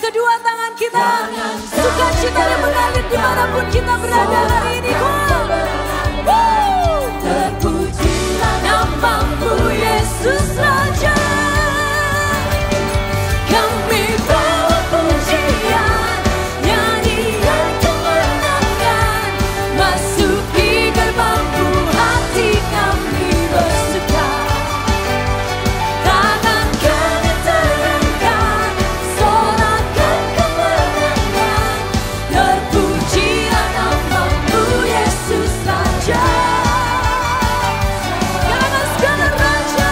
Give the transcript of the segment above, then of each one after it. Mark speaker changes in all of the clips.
Speaker 1: kedua tangan kita, sukacita yang mengalir dimanapun kita berada hari ini. Terpujilah namamu Yesus Raja. Kami bawa pujian, nyanyian kemenangan, masuki gerbangmu hati kami bersuka. Tangan kami terangkan, sorakan kemenangan, terpujilah namamu Yesus Raja. Karena segala raja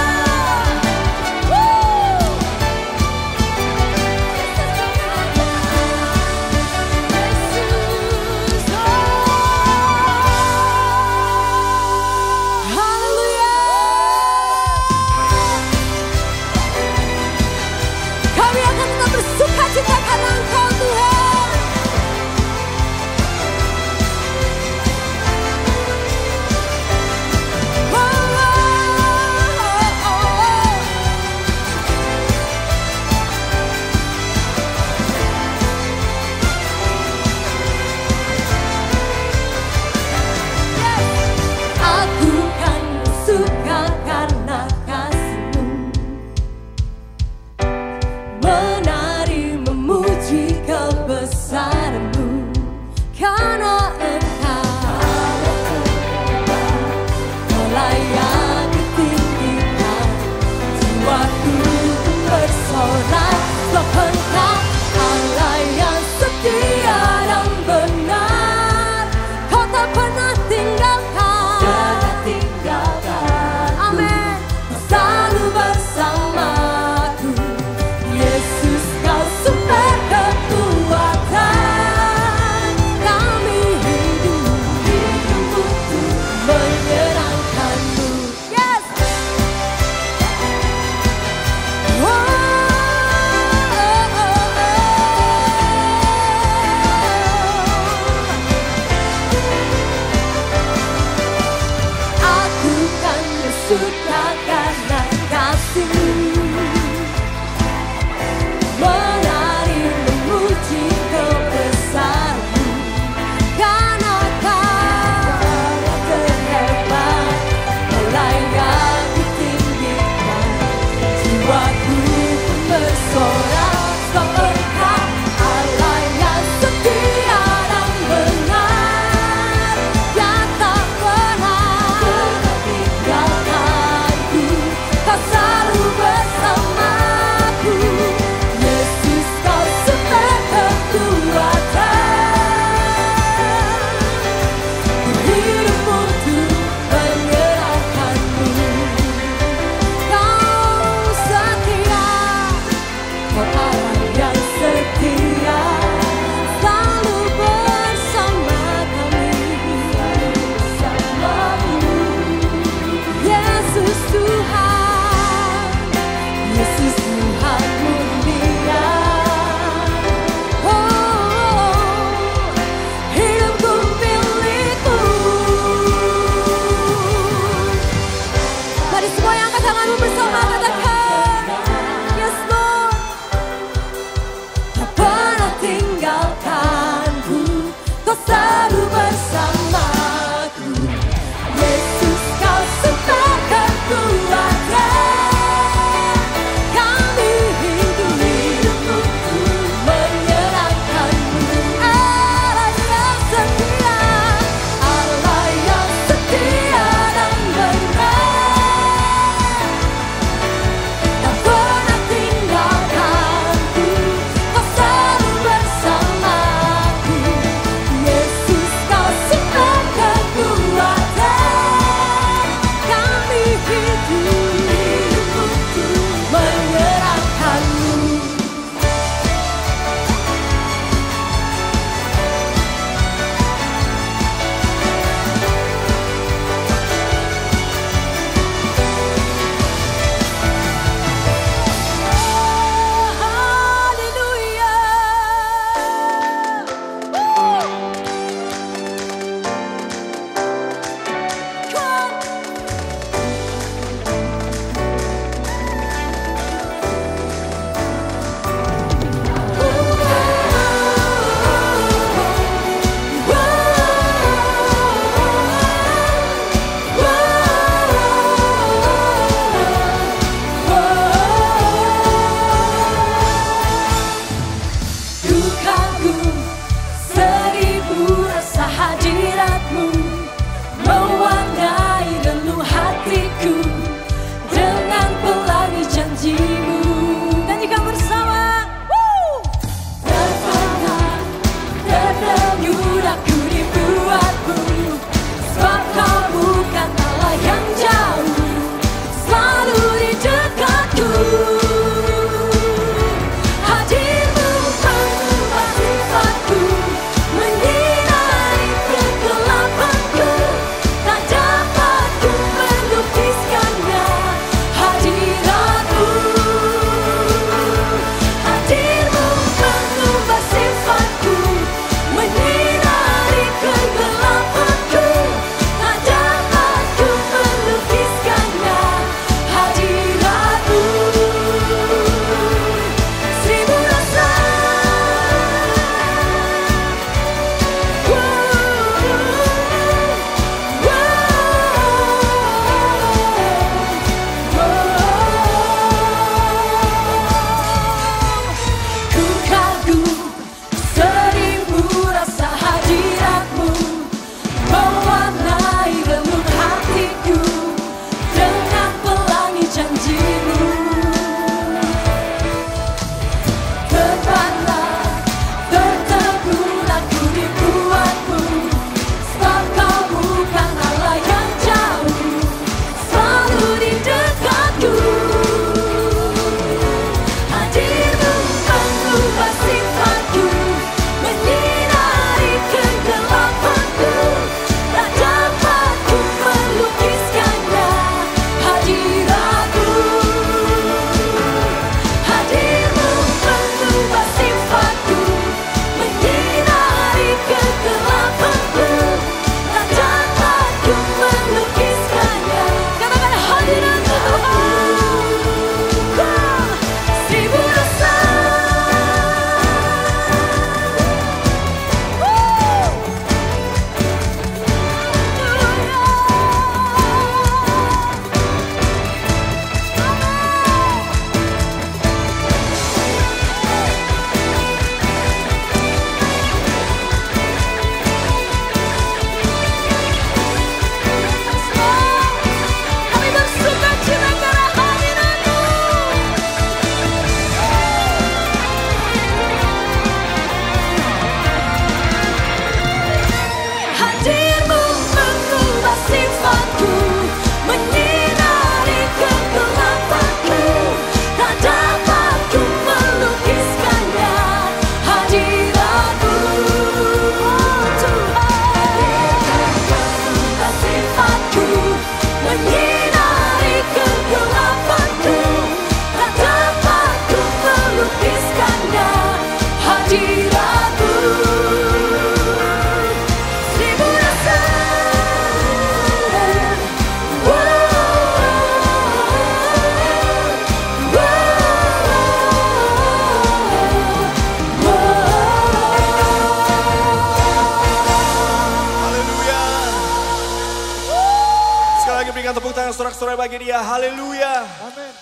Speaker 2: tangan sorak-sorai bagi dia. Haleluya.
Speaker 3: Amin.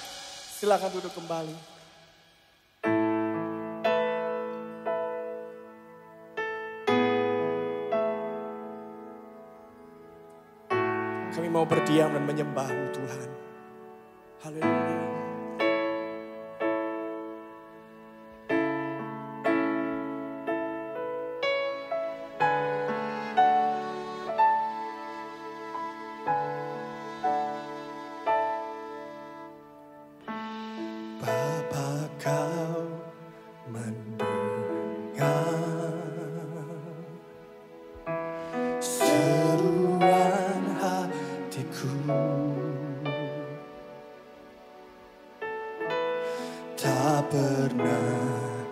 Speaker 2: Silakan duduk kembali. Kami mau berdiam dan menyembah-Mu Tuhan. Haleluya. Bapa, Kau mendengar seruan hatiku, tak pernah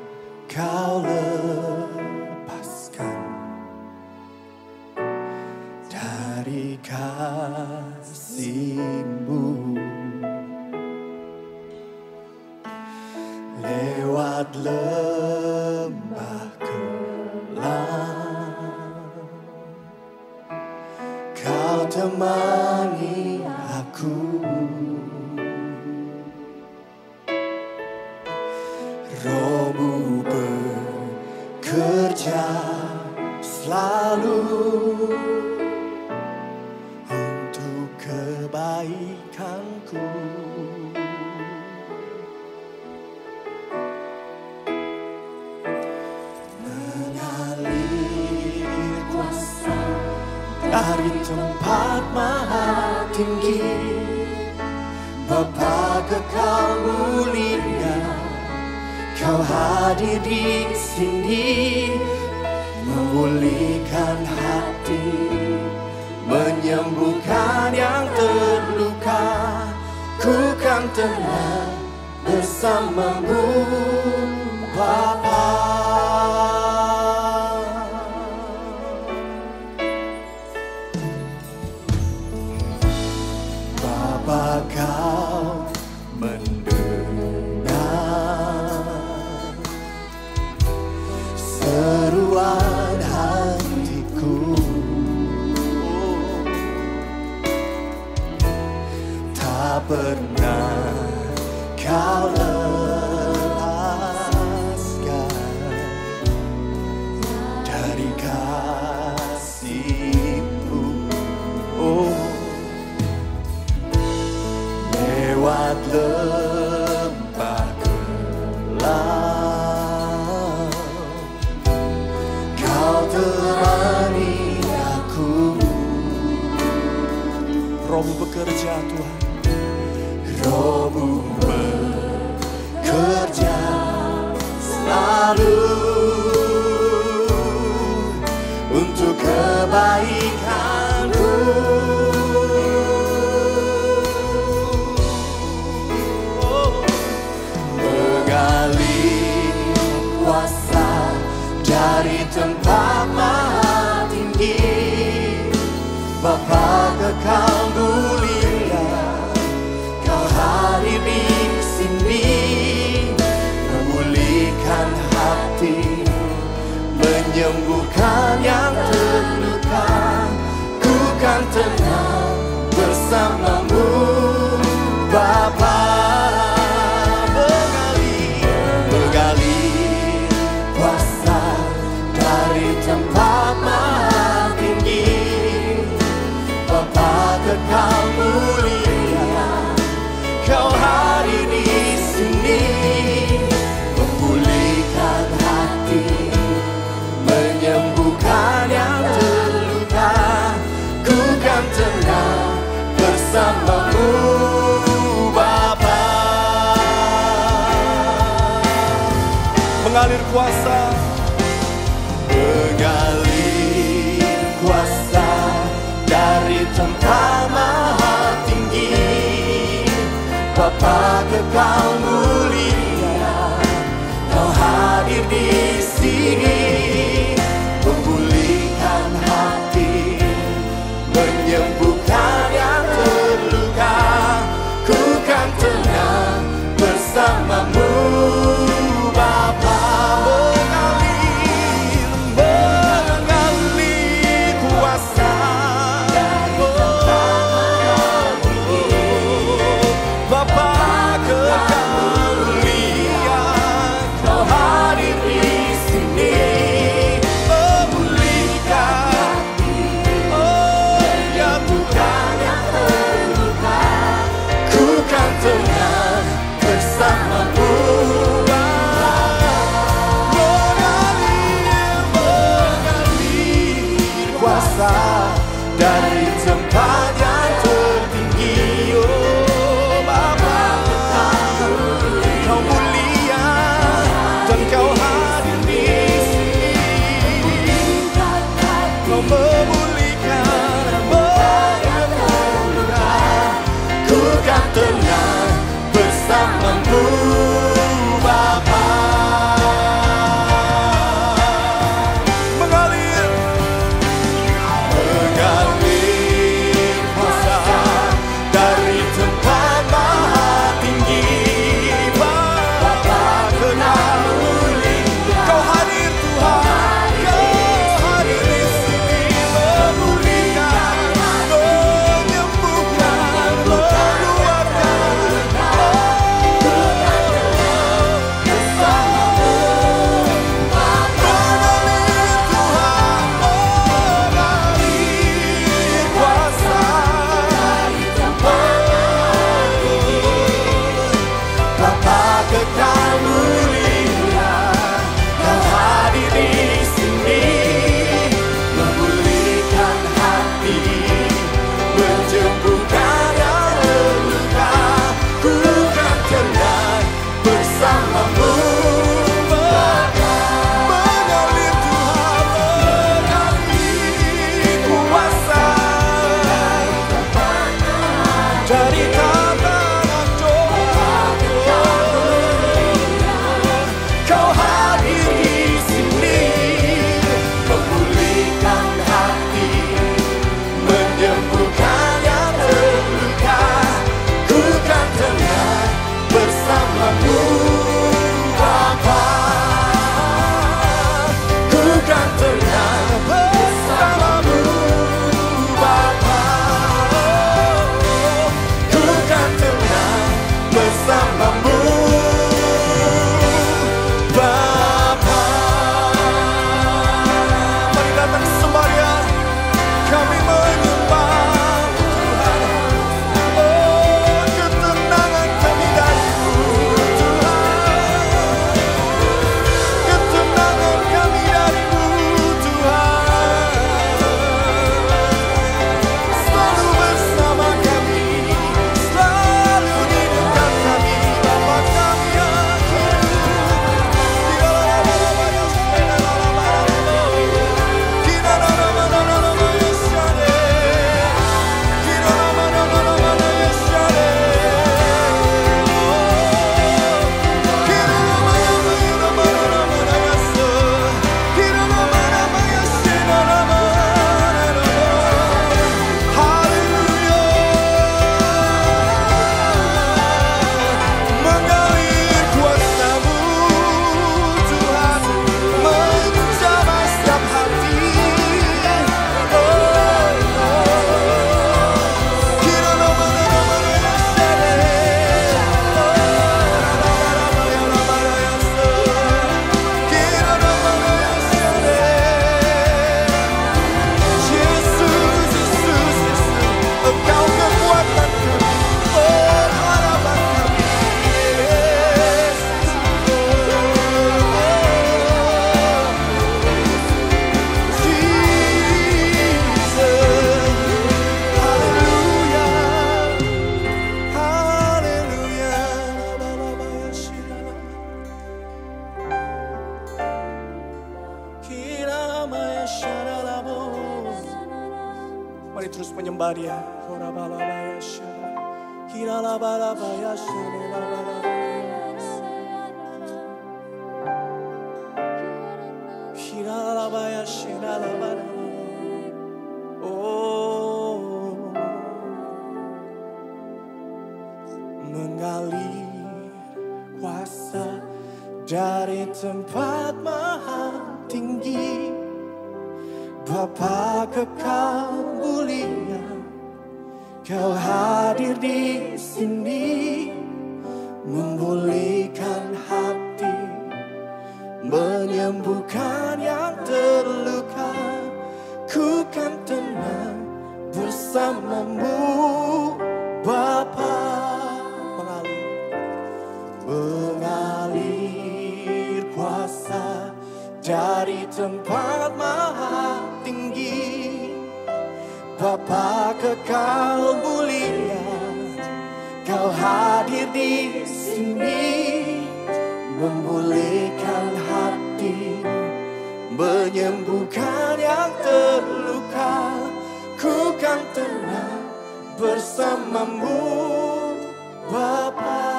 Speaker 2: Kau lepaskan dari kasih-Mu. Lewat lembah kelam, Kau temani aku. Roh-Mu bekerja selalu untuk kebaikanku. Dari tempat maha tinggi, Bapa kekal mulia, Kau hadir di sini, memulihkan hati, menyembuhkan yang terluka. Ku kan tenang bersama-Mu, Bapa. Bapa, Kau mendengar seruan hatiku, tak pernah Kau lepaskan dari kasih-Mu. Oh, lewat lembah kelam, Kau temani aku. Roh-Mu bekerja Tuhan, Roh-Mu bekerja selalu untuk kebaikanku. Mengalir kuasa dari tempat maha tinggi, Bapa kekal mulia, Kau hadir di sini, memulihkan hati, menyembuhkan yang terluka. Ku kan tenang bersama-Mu, Bapa. Mengalir kuasa dari tempat maha tinggi, Bapa kekal mulia, Kau hadir di sini, memulihkan hati, menyembuhkan yang terluka. Ku kan tenang bersama-Mu, Bapa. Mengalir kuasa, mengalir kuasa dari tempat maha tinggi, Bapa kekal mulia, Kau hadir di sini, memulihkan hati, menyembuhkan yang terluka. Ku kan tenang bersama-Mu, Bapa. Mengalir kuasa dari tempat maha tinggi, Mari terus menyembah Dia. Oh, mengalir kuasa dari tempat maha tinggi, Bapa kekal mulia, Kau hadir di sini, memulihkan hati, menyembuhkan yang terluka. Ku kan tenang bersamamu, Bapa. Mengalir kuasa dari tempat maha tinggi, Bapa kekal mulia, Kau hadir di sini, memulihkan hati, menyembuhkan yang terluka. Ku kan tenang bersamamu, Bapa.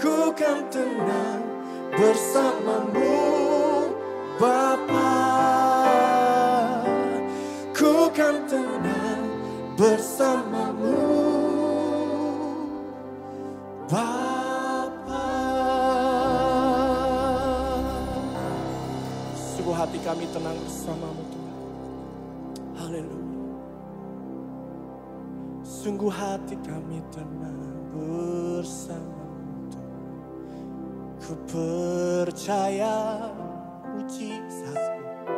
Speaker 2: Ku kan tenang bersamamu, Bapa. Ku kan tenang bersamamu, Bapa. Sungguh hati kami tenang bersamamu, Tuhan. Haleluya. Sungguh hati kami tenang bersamamu. Ku percaya mujizatmu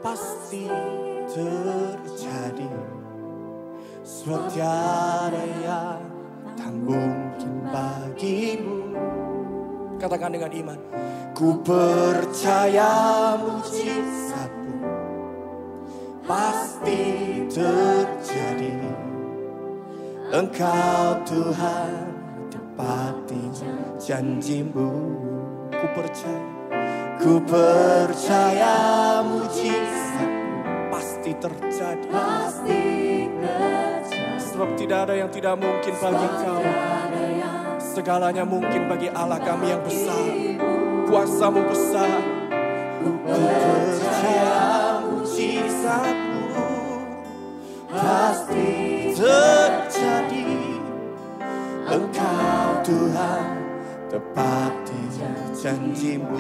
Speaker 2: pasti terjadi, sebab tiada yang tak mungkin bagimu. Katakan dengan iman. Ku percaya mujizatmu pasti terjadi. Engkau Tuhan tepati janjimu. Ku percaya mujizatmu pasti terjadi. Sebab tidak ada yang tidak mungkin bagi Engkau. Segalanya mungkin bagi Allah kami yang besar. Kuasamu besar. Ku percaya mujizatmu pasti terjadi. Engkau Tuhan tepati janjimu.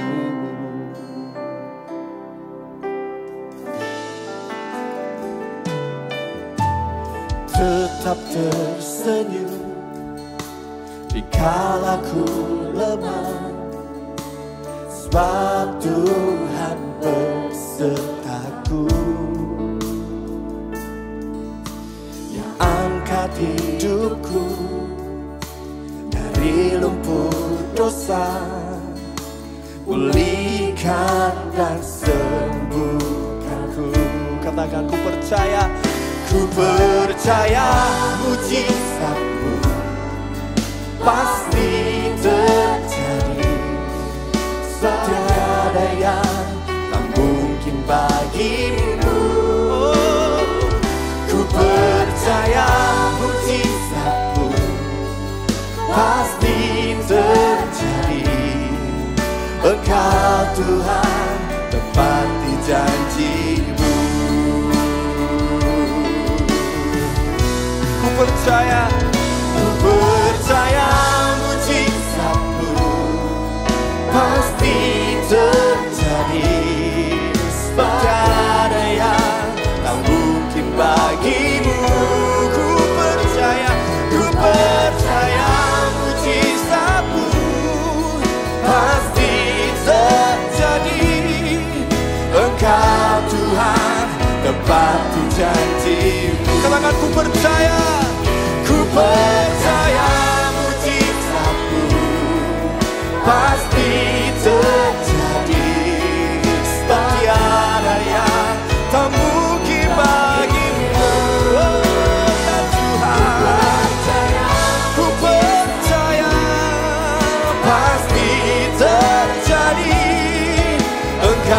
Speaker 2: Tetap tersenyum dikala ku lemah, sebab Tuhan besertaku. Yang angkat hidupku dari lumpur dosa, pulihkan dan sembuhkanku. Katakan ku percaya mujizatmu pasti terjadi. Tiada yang tak mungkin bagimu. Ku percaya mujizatmu pasti terjadi. Engkau Tuhan tepati janjimu. Ku percaya mujizatmu pasti terjadi. Sebab tiada yang tak mungkin bagimu. Ku percaya mujizatmu pasti terjadi. Engkau Tuhan tepati janjimu. Katakan ku percaya mujizatmu pasti terjadi. Sebab tiada yang tak mungkin bagimu. Ya Tuhan, ku percaya pasti terjadi. Engkau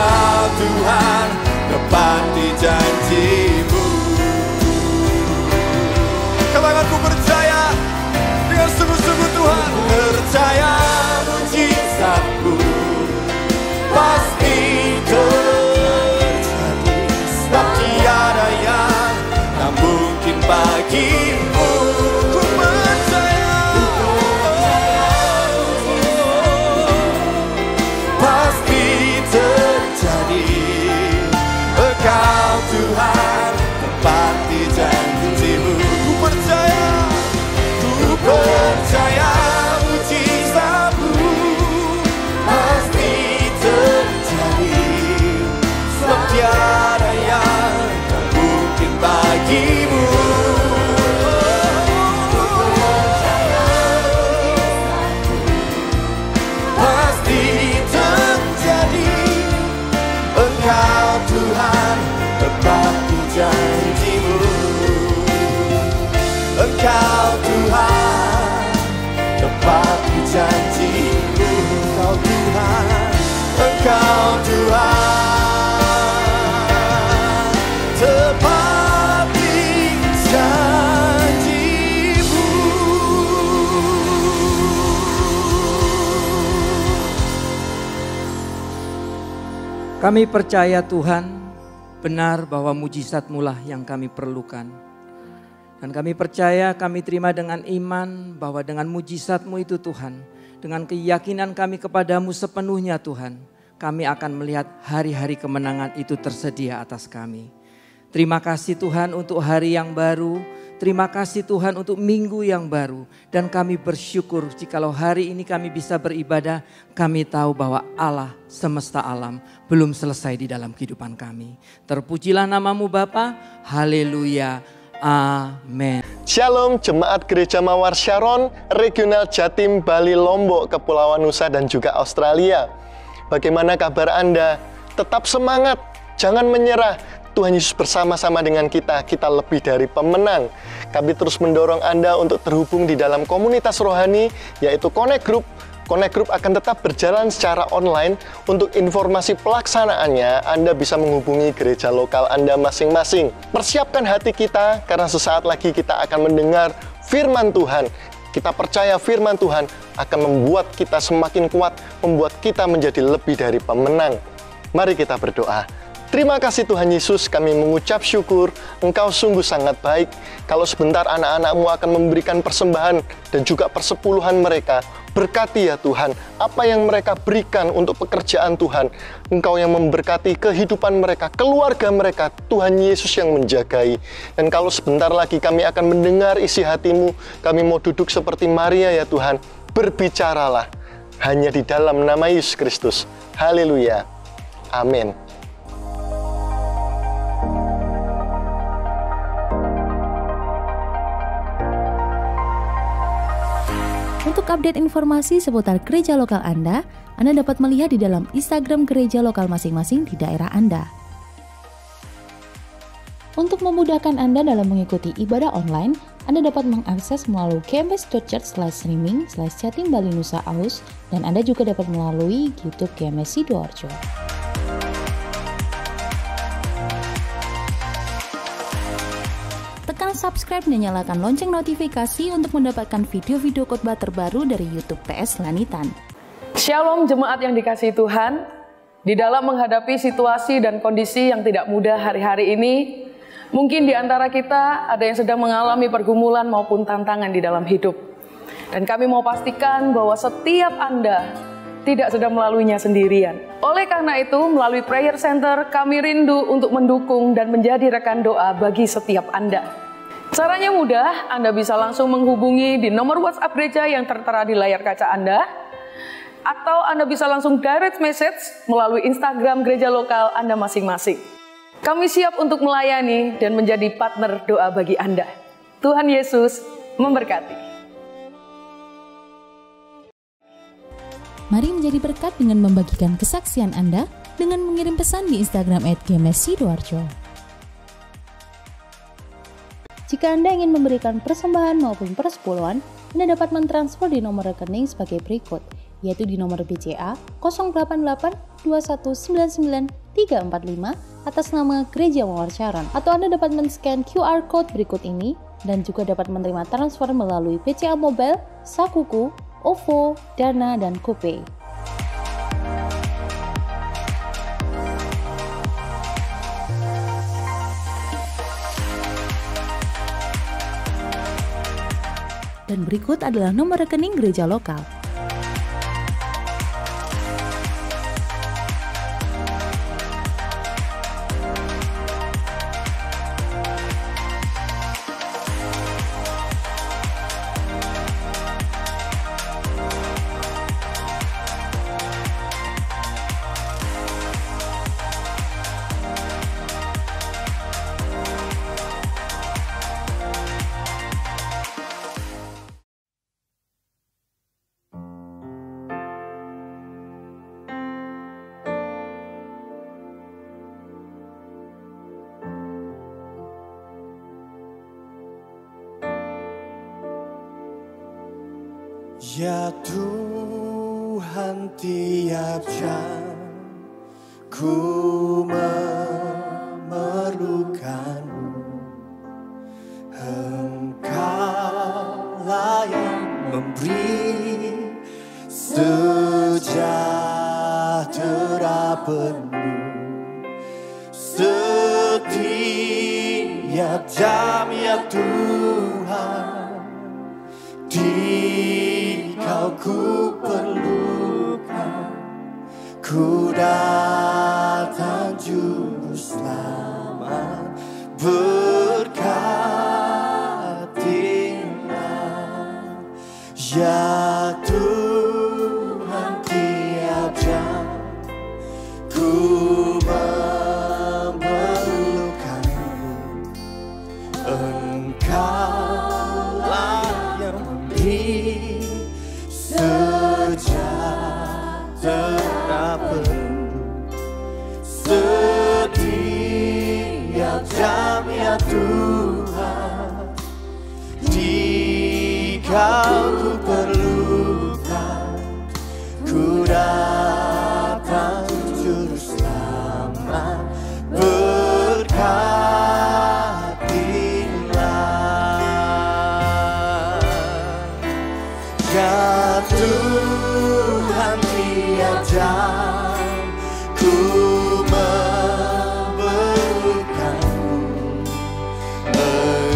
Speaker 3: Kami percaya Tuhan, benar bahwa mujizat-Mu lah yang kami perlukan. Dan kami percaya, kami terima dengan iman bahwa dengan mujizat-Mu itu Tuhan, dengan keyakinan kami kepadamu sepenuhnya Tuhan, kami akan melihat hari-hari kemenangan itu tersedia atas kami. Terima kasih Tuhan untuk hari yang baru. Terima kasih Tuhan untuk minggu yang baru. Dan kami bersyukur jikalau hari ini kami bisa beribadah. Kami tahu bahwa Allah semesta alam belum selesai di dalam kehidupan kami. Terpujilah namamu Bapa. Haleluya. Amin.
Speaker 4: Shalom Jemaat Gereja Mawar Sharon, Regional Jatim, Bali, Lombok, Kepulauan Nusa dan juga Australia. Bagaimana kabar Anda? Tetap semangat, jangan menyerah. Tuhan Yesus bersama-sama dengan kita lebih dari pemenang. Kami terus mendorong Anda untuk terhubung di dalam komunitas rohani, yaitu Connect Group. Connect Group akan tetap berjalan secara online. Untuk informasi pelaksanaannya, Anda bisa menghubungi gereja lokal Anda masing-masing. Persiapkan hati kita, karena sesaat lagi kita akan mendengar firman Tuhan. Kita percaya firman Tuhan akan membuat kita semakin kuat, membuat kita menjadi lebih dari pemenang. Mari kita berdoa. Terima kasih Tuhan Yesus, kami mengucap syukur, Engkau sungguh sangat baik. Kalau sebentar anak-anak-Mu akan memberikan persembahan dan juga persepuluhan mereka, berkati ya Tuhan, apa yang mereka berikan untuk pekerjaan Tuhan. Engkau yang memberkati kehidupan mereka, keluarga mereka, Tuhan Yesus yang menjagai. Dan kalau sebentar lagi kami akan mendengar isi hati-Mu, kami mau duduk seperti Maria ya Tuhan, berbicaralah hanya di dalam nama Yesus Kristus. Haleluya. Amin.
Speaker 5: Untuk update informasi seputar gereja lokal Anda dapat melihat di dalam Instagram gereja lokal masing-masing di daerah Anda. Untuk memudahkan Anda dalam mengikuti ibadah online, Anda dapat mengakses melalui gms.church/streaming/Jatim Bali Nusa Aus, dan Anda juga dapat melalui YouTube GMS Sidoarjo. Tekan subscribe dan nyalakan lonceng notifikasi untuk mendapatkan video-video khotbah terbaru dari YouTube TS Lanitan.
Speaker 6: Shalom jemaat yang dikasihi Tuhan. Di dalam menghadapi situasi dan kondisi yang tidak mudah hari-hari ini, mungkin di antara kita ada yang sedang mengalami pergumulan maupun tantangan di dalam hidup. Dan kami mau pastikan bahwa setiap Anda tidak sedang melaluinya sendirian. Oleh karena itu, melalui Prayer Center, kami rindu untuk mendukung dan menjadi rekan doa bagi setiap Anda. Caranya mudah, Anda bisa langsung menghubungi di nomor WhatsApp gereja yang tertera di layar kaca Anda, atau Anda bisa langsung direct message melalui Instagram gereja lokal Anda masing-masing. Kami siap untuk melayani dan menjadi partner doa bagi Anda. Tuhan Yesus memberkati.
Speaker 5: Mari menjadi berkat dengan membagikan kesaksian Anda dengan mengirim pesan di Instagram @gmssidoarjo. Jika Anda ingin memberikan persembahan maupun persepuluhan, Anda dapat mentransfer di nomor rekening sebagai berikut, yaitu di nomor BCA 08821999345 atas nama Gereja Mawar Sharon, atau Anda dapat men-scan QR Code berikut ini dan juga dapat menerima transfer melalui BCA Mobile, Sakuku, OVO, Dana, dan GoPay. Dan berikut adalah nomor rekening gereja lokal.
Speaker 2: Ya Tuhan, tiap jam ku memerlukan-Mu. Engkaulah yang memberi sejahtera penuh Tiap jam ya Tuhan, Dikau ku perlukan. Ku datang juru selamat, berkatilah. Ya Tuhan, tiap jam ku memerlukan-Mu. Engkaulah yang memberi sejahtera penuh. Setiap jam ya Tuhan, Dikau ku perlukan. Ku datang juru selamat, berkatilah. Ya Tuhan, tiap jam ku memerlukan-Mu.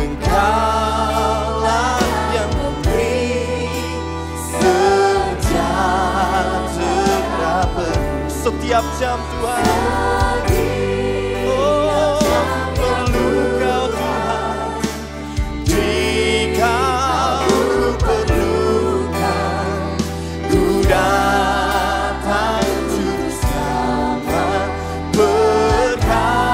Speaker 2: Engkaulah yang memberi sejahtera penuh. Setiap jam Tuhan, oh perlu Kau Tuhan, Dikau ku perlukan. Ku datang juru selamat, berkatilah.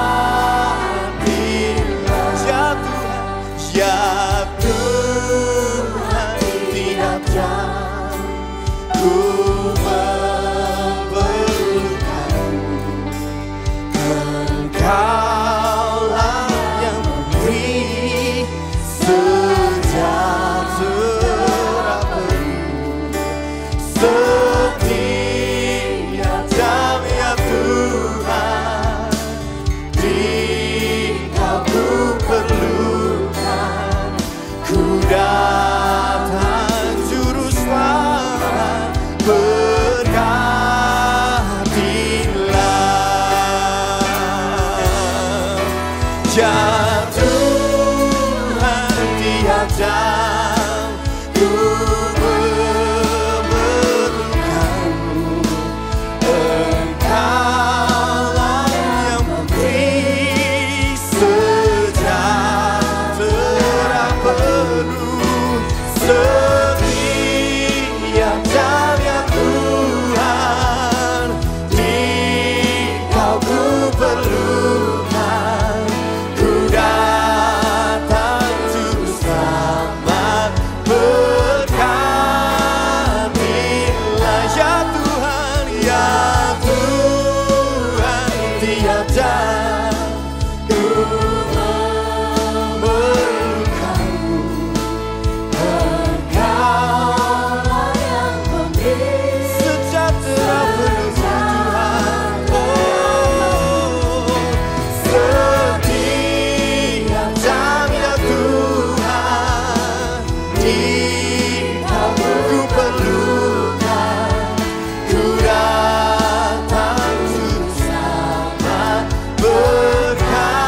Speaker 2: Ya Tuhan, tiap jam ku memerlukan. Engkaulah yang memberi sejahtera penuh. Setiap jam ya Tuhan, Dikau ku perlukan. Ku datang juru selamat, berkatilah. Ya Tuhan, tiap jam ku memerlukan-Mu. Engkaulah yang memberi sejahtera penuh. Setiap jam ya Tuhan, Dikau ku perlukan. Ku datang juru selamat, berkatilah. Ya Tuhan, tiap jam ku memerlukan-Mu. Engkaulah yang memberi sejahtera penuh Tuhan. Oh, setiap jam ya Tuhan, Dikau ku perlukan. Ku datang juru selamat, berkatilah.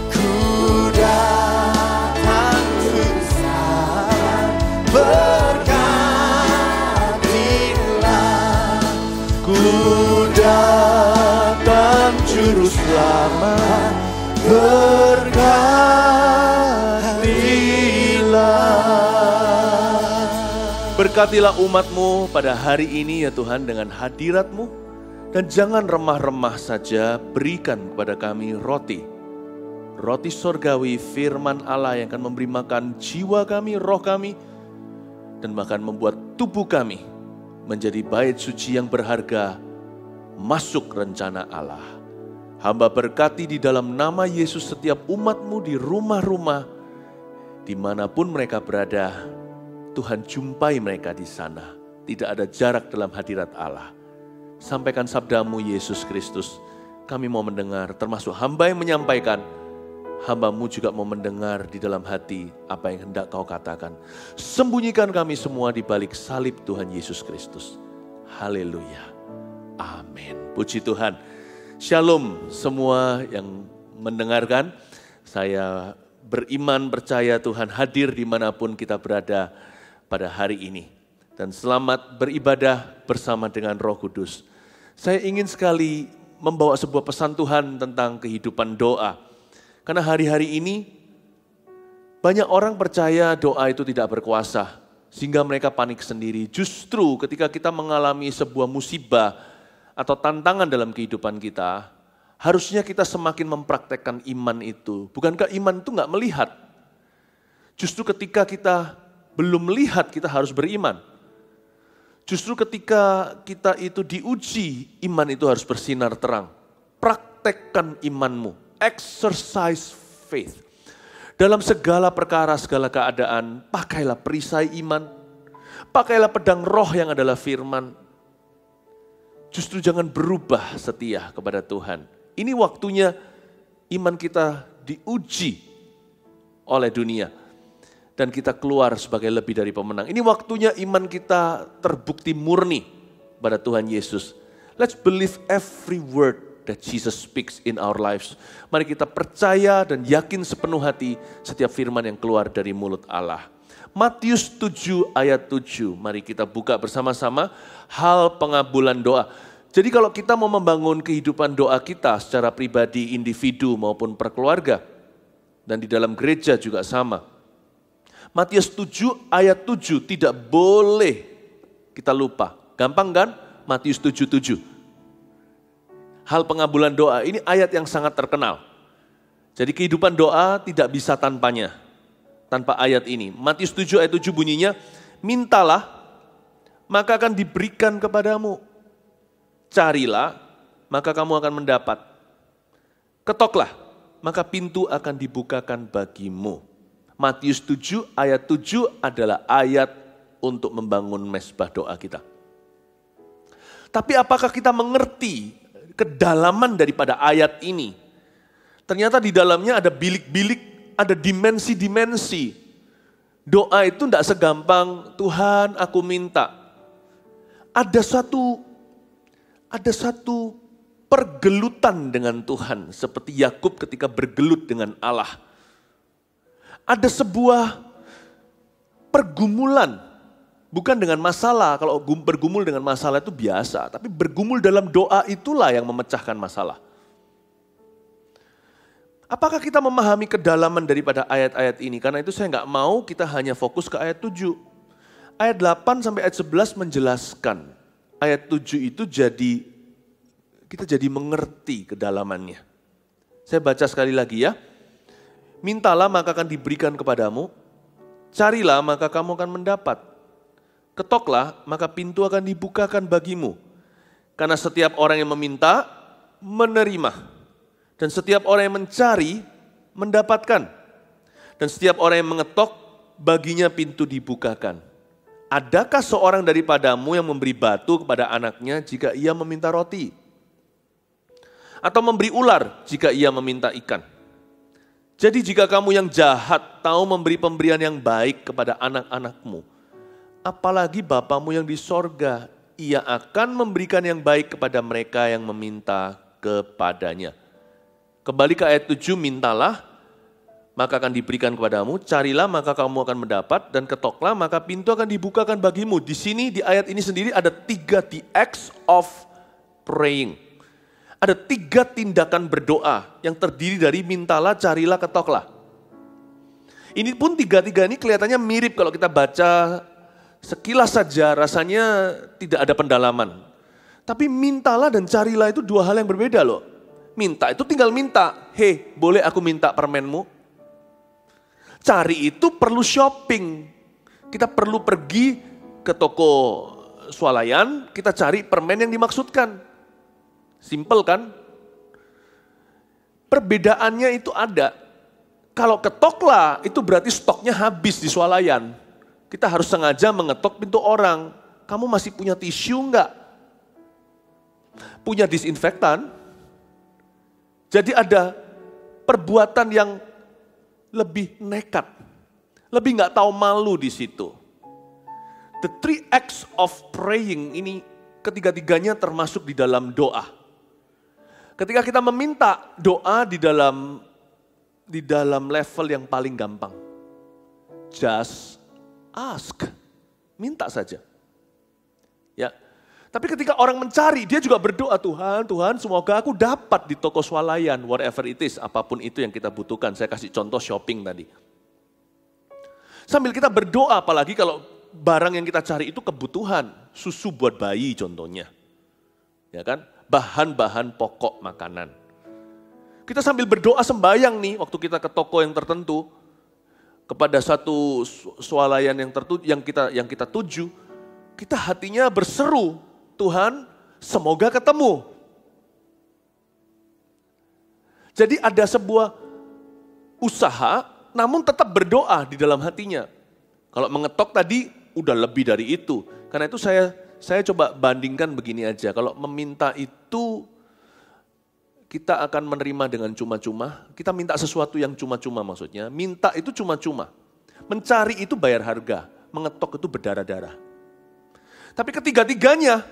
Speaker 2: Ku datang juru selamat, berkatilah. Ku datang juru selamat, berkatilah.
Speaker 7: Berkatilah umat-Mu pada hari ini ya Tuhan dengan hadirat-Mu. Dan jangan remah-remah saja, berikan kepada kami roti. Roti sorgawi, firman Allah yang akan memberi makan jiwa kami, roh kami. Dan bahkan membuat tubuh kami menjadi bait suci yang berharga, masuk rencana Allah. Hamba berkati di dalam nama Yesus setiap umat-Mu di rumah-rumah, dimanapun mereka berada. Tuhan jumpai mereka di sana. Tidak ada jarak dalam hadirat Allah. Sampaikan sabda-Mu Yesus Kristus. Kami mau mendengar, termasuk hamba yang menyampaikan. Hamba-Mu juga mau mendengar di dalam hati apa yang hendak Kau katakan. Sembunyikan kami semua di balik salib Tuhan Yesus Kristus. Haleluya. Amin. Puji Tuhan. Shalom semua yang mendengarkan. Saya beriman, percaya Tuhan hadir dimanapun kita berada pada hari ini. Dan selamat beribadah bersama dengan Roh Kudus. Saya ingin sekali membawa sebuah pesan Tuhan tentang kehidupan doa. Karena hari-hari ini banyak orang percaya doa itu tidak berkuasa. Sehingga mereka panik sendiri. Justru ketika kita mengalami sebuah musibah atau tantangan dalam kehidupan kita, harusnya kita semakin mempraktekkan iman itu. Bukankah iman itu nggak melihat? Justru ketika kita belum melihat, kita harus beriman. Justru ketika kita itu diuji, iman itu harus bersinar terang. Praktekkan imanmu, exercise faith. Dalam segala perkara, segala keadaan, pakailah perisai iman. Pakailah pedang roh yang adalah firman. Justru jangan berubah setia kepada Tuhan. Ini waktunya iman kita diuji oleh dunia. Dan kita keluar sebagai lebih dari pemenang. Ini waktunya iman kita terbukti murni pada Tuhan Yesus. Let's believe every word that Jesus speaks in our lives. Mari kita percaya dan yakin sepenuh hati setiap firman yang keluar dari mulut Allah. Matius 7 ayat 7. Mari kita buka bersama-sama hal pengabulan doa. Jadi kalau kita mau membangun kehidupan doa kita secara pribadi, individu maupun perkeluarga. Dan di dalam gereja juga sama. Matius 7 ayat 7 tidak boleh kita lupa. Gampang kan? Matius 7:7. Hal pengabulan doa, ini ayat yang sangat terkenal. Jadi kehidupan doa tidak bisa tanpanya, tanpa ayat ini. Matius 7 ayat 7 bunyinya, mintalah maka akan diberikan kepadamu. Carilah maka kamu akan mendapat. Ketoklah maka pintu akan dibukakan bagimu. Matius 7 ayat 7 adalah ayat untuk membangun mezbah doa kita. Tapi apakah kita mengerti kedalaman daripada ayat ini? Ternyata di dalamnya ada bilik-bilik, ada dimensi-dimensi. Doa itu tidak segampang, Tuhan aku minta. Ada satu pergelutan dengan Tuhan, seperti Yakub ketika bergelut dengan Allah. Ada sebuah pergumulan, bukan dengan masalah. Kalau bergumul dengan masalah itu biasa, tapi bergumul dalam doa itulah yang memecahkan masalah. Apakah kita memahami kedalaman daripada ayat-ayat ini? Karena itu saya nggak mau kita hanya fokus ke ayat 7. Ayat 8 sampai ayat 11 menjelaskan. Ayat 7 itu kita jadi mengerti kedalamannya. Saya baca sekali lagi ya. Mintalah maka akan diberikan kepadamu. Carilah maka kamu akan mendapat. Ketoklah, maka pintu akan dibukakan bagimu. Karena setiap orang yang meminta, menerima. Dan setiap orang yang mencari, mendapatkan. Dan setiap orang yang mengetok, baginya pintu dibukakan. Adakah seorang daripadamu yang memberi batu kepada anaknya jika ia meminta roti? Atau memberi ular jika ia meminta ikan? Jadi jika kamu yang jahat tahu memberi pemberian yang baik kepada anak-anakmu, apalagi Bapamu yang di sorga, ia akan memberikan yang baik kepada mereka yang meminta kepadanya. Kembali ke ayat 7, mintalah, maka akan diberikan kepadamu, carilah maka kamu akan mendapat, dan ketoklah maka pintu akan dibukakan bagimu. Di sini, di ayat ini sendiri ada 3 the acts of praying. Ada 3 tindakan berdoa yang terdiri dari mintalah, carilah, ketoklah. Ini pun 3 ini kelihatannya mirip kalau kita baca sekilas saja, rasanya tidak ada pendalaman. Tapi mintalah dan carilah itu 2 hal yang berbeda loh. Minta itu tinggal minta, hei boleh aku minta permenmu? Cari itu perlu shopping. Kita perlu pergi ke toko swalayan, kita cari permen yang dimaksudkan. Simple kan? Perbedaannya itu ada. Kalau ketoklah itu berarti stoknya habis di swalayan. Kita harus sengaja mengetok pintu orang. Kamu masih punya tisu enggak? Punya disinfektan? Jadi ada perbuatan yang lebih nekat. Lebih enggak tahu malu di situ. The 3 acts of praying ini ketiga-tiganya termasuk di dalam doa. Ketika kita meminta doa di dalam level yang paling gampang. Just ask. Minta saja. Ya. Tapi ketika orang mencari, dia juga berdoa, Tuhan semoga aku dapat di toko swalayan, whatever it is, apapun itu yang kita butuhkan. Saya kasih contoh shopping tadi. Sambil kita berdoa, apalagi kalau barang yang kita cari itu kebutuhan, susu buat bayi contohnya. Ya kan? Bahan-bahan pokok makanan. Kita sambil berdoa sembayang nih, waktu kita ke toko yang tertentu, kepada satu swalayan yang kita tuju, kita hatinya berseru, Tuhan, semoga ketemu. Jadi ada sebuah usaha, namun tetap berdoa di dalam hatinya. Kalau mengetok tadi, udah lebih dari itu. Karena itu saya coba bandingkan begini aja. Kalau meminta itu, kita akan menerima dengan cuma-cuma. Kita minta sesuatu yang cuma-cuma maksudnya. Minta itu cuma-cuma. Mencari itu bayar harga. Mengetok itu berdarah-darah. Tapi ketiga-tiganya,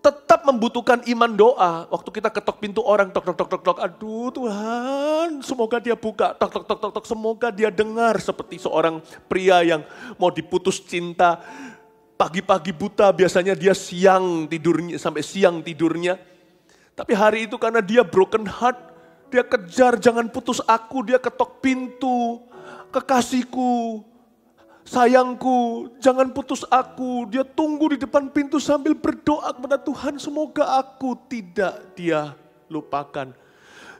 Speaker 7: tetap membutuhkan iman doa. Waktu kita ketok pintu orang, tok, tok, tok, tok, tok. Aduh Tuhan, semoga dia buka. Tok, tok, tok, tok, tok. Semoga dia dengar seperti seorang pria yang mau diputus cinta. Pagi-pagi buta, biasanya dia siang tidurnya, sampai siang tidurnya. Tapi hari itu karena dia broken heart, dia kejar, jangan putus aku. Dia ketok pintu, kekasihku. Sayangku, jangan putus aku. Dia tunggu di depan pintu sambil berdoa kepada Tuhan. Semoga aku tidak dia lupakan.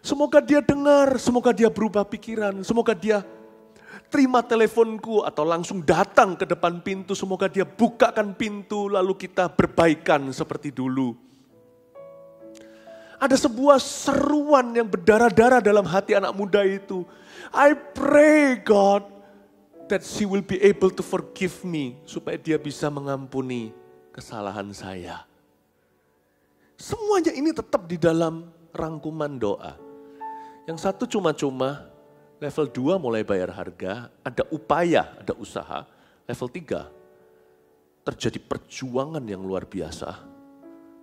Speaker 7: Semoga dia dengar, semoga dia berubah pikiran. Semoga dia terima teleponku atau langsung datang ke depan pintu. Semoga dia bukakan pintu lalu kita berbaikan seperti dulu. Ada sebuah seruan yang berdarah-darah dalam hati anak muda itu. I pray God that she will be able to forgive me. Supaya dia bisa mengampuni kesalahan saya. Semuanya ini tetap di dalam rangkuman doa. Yang satu cuma-cuma, level 2 mulai bayar harga, ada upaya, ada usaha. Level 3, terjadi perjuangan yang luar biasa.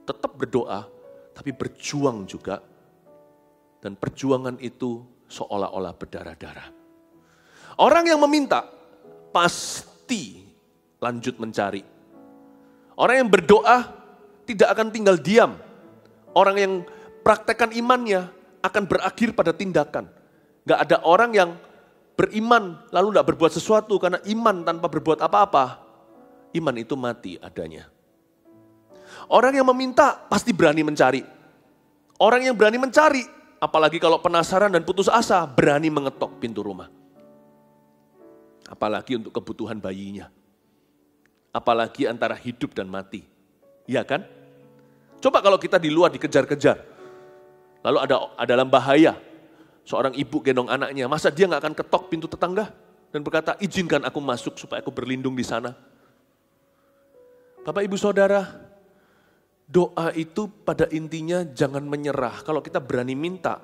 Speaker 7: Tetap berdoa, tapi berjuang juga. Dan perjuangan itu seolah-olah berdarah-darah. Orang yang meminta, pasti lanjut mencari. Orang yang berdoa tidak akan tinggal diam. Orang yang praktekkan imannya akan berakhir pada tindakan. Gak ada orang yang beriman lalu gak berbuat sesuatu karena iman tanpa berbuat apa-apa. Iman itu mati adanya. Orang yang meminta pasti berani mencari. Orang yang berani mencari, apalagi kalau penasaran dan putus asa, berani mengetok pintu rumah. Apalagi untuk kebutuhan bayinya. Apalagi antara hidup dan mati. Iya kan? Coba kalau kita di luar dikejar-kejar. Lalu ada dalam bahaya. Seorang ibu gendong anaknya. Masa dia gak akan ketok pintu tetangga? Dan berkata, izinkan aku masuk supaya aku berlindung di sana. Bapak ibu saudara, doa itu pada intinya jangan menyerah. Kalau kita berani minta,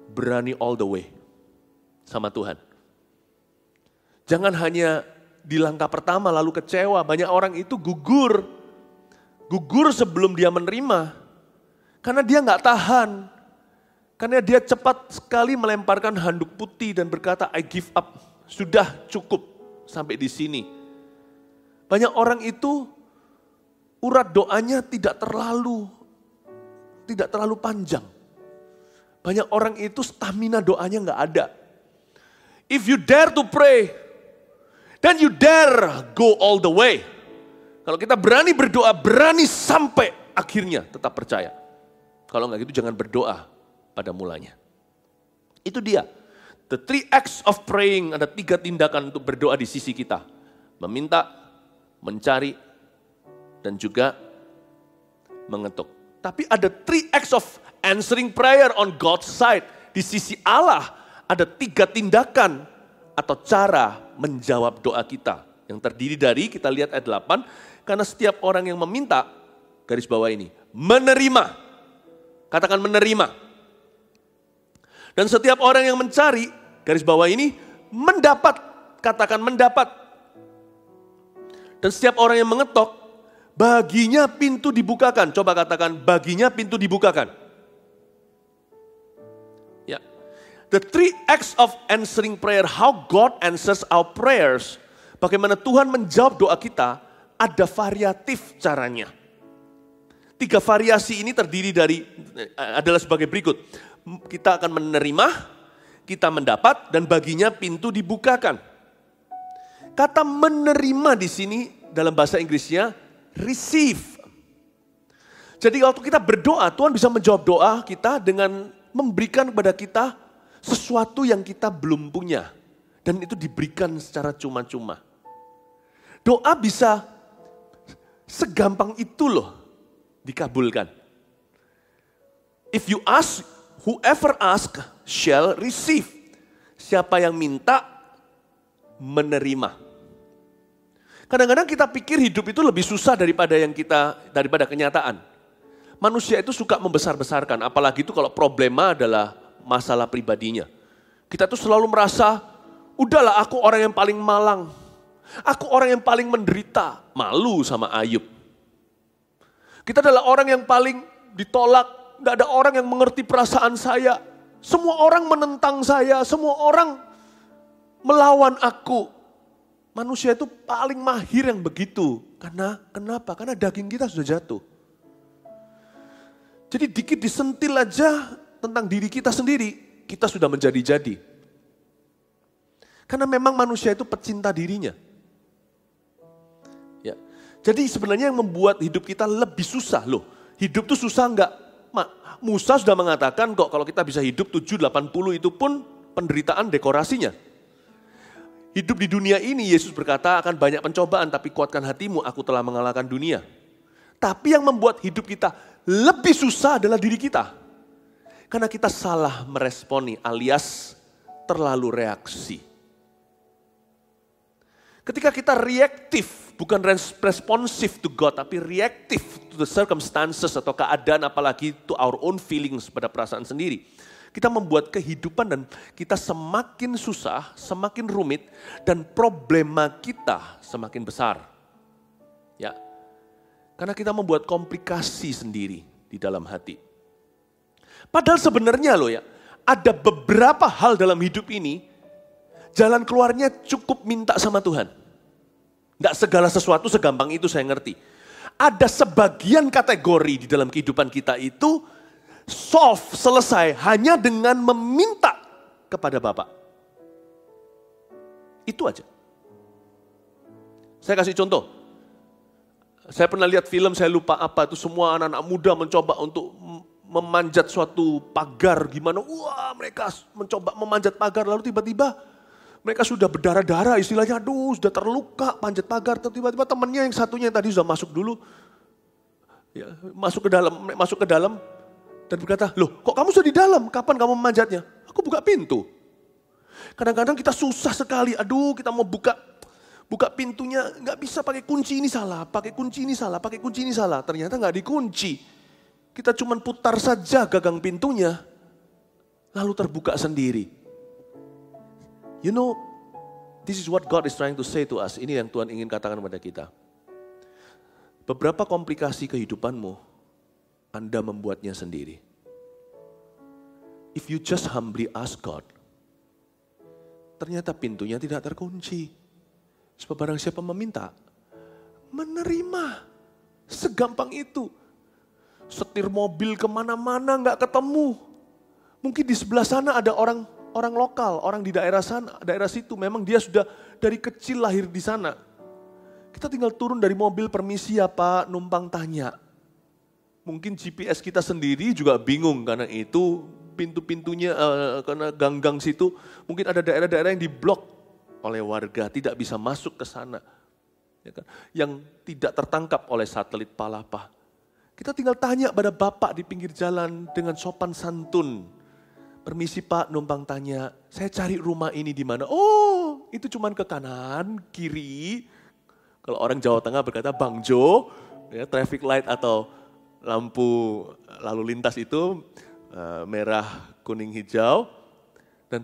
Speaker 7: berani all the way sama Tuhan. Jangan hanya di langkah pertama lalu kecewa. Banyak orang itu gugur. Gugur sebelum dia menerima. Karena dia gak tahan. Karena dia cepat sekali melemparkan handuk putih dan berkata, I give up. Sudah cukup sampai di sini. Banyak orang itu urat doanya tidak terlalu panjang. Banyak orang itu stamina doanya gak ada. If you dare to pray, then you dare go all the way. Kalau kita berani berdoa, berani sampai akhirnya, tetap percaya. Kalau enggak gitu jangan berdoa pada mulanya. Itu dia. The 3 acts of praying, ada 3 tindakan untuk berdoa di sisi kita. Meminta, mencari, dan juga mengetuk. Tapi ada 3 acts of answering prayer on God's side. Di sisi Allah ada 3 tindakan atau cara menjawab doa kita. Yang terdiri dari, kita lihat ayat 8, karena setiap orang yang meminta, garis bawah ini, menerima. Katakan menerima. Dan setiap orang yang mencari, garis bawah ini, mendapat. Katakan mendapat. Dan setiap orang yang mengetok, baginya pintu dibukakan. Coba katakan, baginya pintu dibukakan. the 3 acts of answering prayer, how God answers our prayers. Bagaimana Tuhan menjawab doa kita, ada variatif caranya. 3 variasi ini terdiri adalah sebagai berikut. Kita akan menerima, kita mendapat, dan baginya pintu dibukakan. Kata menerima di sini dalam bahasa Inggrisnya receive. Jadi waktu kita berdoa, Tuhan bisa menjawab doa kita dengan memberikan kepada kita sesuatu yang kita belum punya. Dan itu diberikan secara cuma-cuma. Doa bisa segampang itu loh dikabulkan. If you ask, whoever ask shall receive. Siapa yang minta, menerima. Kadang-kadang kita pikir hidup itu lebih susah daripada kenyataan. Manusia itu suka membesar-besarkan, apalagi itu kalau problema adalah masalah pribadinya. Kita tuh selalu merasa, udahlah aku orang yang paling malang. Aku orang yang paling menderita. Malu sama Ayub. Kita adalah orang yang paling ditolak. Gak ada orang yang mengerti perasaan saya. Semua orang menentang saya. Semua orang melawan aku. Manusia itu paling mahir yang begitu. Kenapa? Karena daging kita sudah jatuh. Jadi dikit disentil aja tentang diri kita sendiri. Kita sudah menjadi-jadi. Karena memang manusia itu pecinta dirinya. Ya. Jadi sebenarnya yang membuat hidup kita lebih susah loh. Hidup tuh susah enggak? Musa sudah mengatakan kok kalau kita bisa hidup 7-80 itu pun penderitaan dekorasinya. Hidup di dunia ini Yesus berkata akan banyak pencobaan tapi kuatkan hatimu, aku telah mengalahkan dunia. Tapi yang membuat hidup kita lebih susah adalah diri kita. Karena kita salah meresponi alias terlalu reaksi. Ketika kita reaktif, bukan responsif to God, tapi reaktif to the circumstances atau keadaan, apalagi to our own feelings pada perasaan sendiri. Kita membuat kehidupan dan kita semakin susah, semakin rumit, dan problema kita semakin besar. Ya, karena kita membuat komplikasi sendiri di dalam hati. Padahal sebenarnya loh ya, ada beberapa hal dalam hidup ini, jalan keluarnya cukup minta sama Tuhan. Nggak segala sesuatu segampang itu saya ngerti. Ada sebagian kategori di dalam kehidupan kita itu selesai hanya dengan meminta kepada Bapa. Itu aja. Saya kasih contoh. Saya pernah lihat film, saya lupa apa, itu semua anak-anak muda mencoba untuk memanjat suatu pagar gimana. Wah, mereka mencoba memanjat pagar lalu tiba-tiba mereka sudah berdarah-darah istilahnya, aduh sudah terluka panjat pagar. Tiba-tiba temannya yang satunya yang tadi sudah masuk dulu, ya, masuk ke dalam dan berkata, loh kok kamu sudah di dalam, kapan kamu memanjatnya? Aku buka pintu. Kadang-kadang kita susah sekali, aduh kita mau buka pintunya, nggak bisa, pakai kunci ini salah, pakai kunci ini salah, pakai kunci ini salah. Ternyata nggak dikunci. Kita cuma putar saja gagang pintunya, lalu terbuka sendiri. You know, this is what God is trying to say to us. Ini yang Tuhan ingin katakan kepada kita. Beberapa komplikasi kehidupanmu, Anda membuatnya sendiri. If you just humbly ask God, ternyata pintunya tidak terkunci. Sebab barang siapa meminta, menerima. Segampang itu. Setir mobil kemana-mana gak ketemu. Mungkin di sebelah sana ada orang lokal, orang di daerah sana, daerah situ. Memang dia sudah dari kecil lahir di sana. Kita tinggal turun dari mobil, permisi ya Pak, numpang tanya. Mungkin GPS kita sendiri juga bingung karena itu pintu-pintunya, karena gang-gang situ. Mungkin ada daerah-daerah yang diblok oleh warga, tidak bisa masuk ke sana. Ya kan? Yang tidak tertangkap oleh satelit Palapa. Kita tinggal tanya pada bapak di pinggir jalan dengan sopan santun. Permisi Pak, numpang tanya, saya cari rumah ini di mana? Oh, itu cuman ke kanan, kiri. Kalau orang Jawa Tengah berkata Bang Jo, ya, traffic light atau lampu lalu lintas itu merah, kuning, hijau. Dan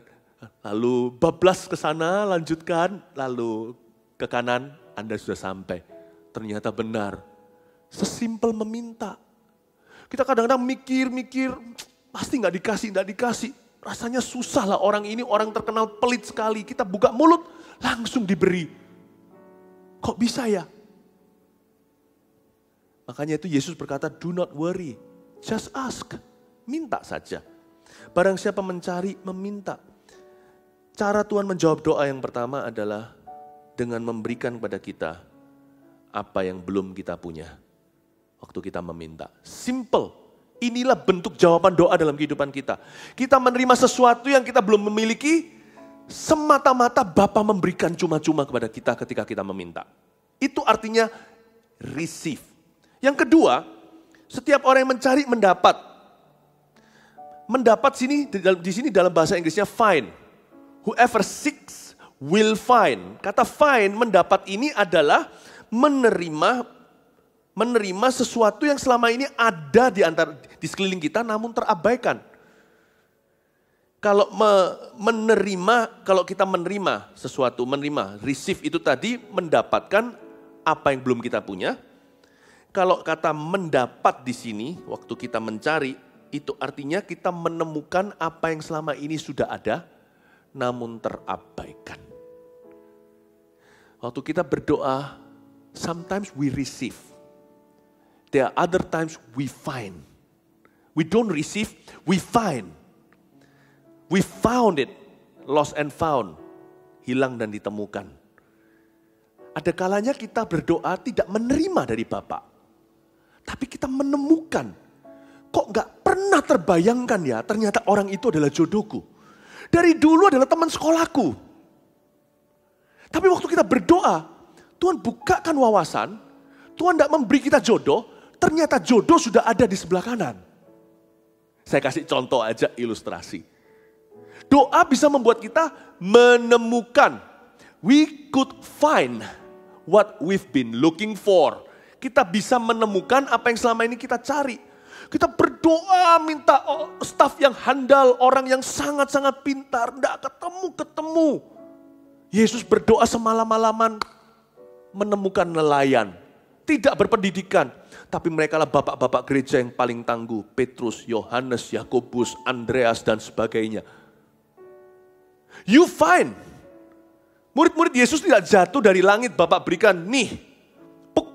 Speaker 7: lalu bablas ke sana, lanjutkan, lalu ke kanan, Anda sudah sampai. Ternyata benar. Sesimpel meminta. Kita kadang-kadang mikir, pasti nggak dikasih. rasanya susah lah, orang ini orang terkenal pelit sekali. Kita buka mulut, langsung diberi. Kok bisa ya? Makanya itu Yesus berkata, do not worry, just ask. Minta saja. Barang siapa mencari, meminta. Cara Tuhan menjawab doa yang pertama adalah dengan memberikan kepada kita apa yang belum kita punya waktu kita meminta. Simple. Inilah bentuk jawaban doa dalam kehidupan kita. Kita menerima sesuatu yang kita belum memiliki, semata-mata Bapa memberikan cuma-cuma kepada kita ketika kita meminta. Itu artinya receive. Yang kedua, setiap orang yang mencari mendapat. Mendapat di sini dalam bahasa Inggrisnya find. Whoever seeks will find. Kata find, mendapat ini adalah menerima sesuatu yang selama ini ada di sekeliling kita namun terabaikan. Kalau kalau kita menerima sesuatu, receive itu tadi mendapatkan apa yang belum kita punya. Kalau kata mendapat di sini, waktu kita mencari, itu artinya kita menemukan apa yang selama ini sudah ada, namun terabaikan. Waktu kita berdoa, sometimes we receive. There are other times we find. We don't receive, we find. We found it, lost and found. Hilang dan ditemukan. Ada kalanya kita berdoa tidak menerima dari Bapa. Tapi kita menemukan. Kok gak pernah terbayangkan ya, ternyata orang itu adalah jodohku. Dari dulu adalah teman sekolahku. Tapi waktu kita berdoa, Tuhan bukakan wawasan, Tuhan tidak memberi kita jodoh, ternyata jodoh sudah ada di sebelah kanan. Saya kasih contoh aja, ilustrasi. Doa bisa membuat kita menemukan. We could find what we've been looking for. Kita bisa menemukan apa yang selama ini kita cari. Kita berdoa minta staf yang handal, orang yang sangat-sangat pintar, tidak ketemu. Yesus berdoa semalam-malaman menemukan nelayan, tidak berpendidikan, tapi mereka lah bapak-bapak gereja yang paling tangguh, Petrus, Yohanes, Yakobus, Andreas dan sebagainya. You find. Murid-murid Yesus tidak jatuh dari langit, Bapak berikan nih, puk,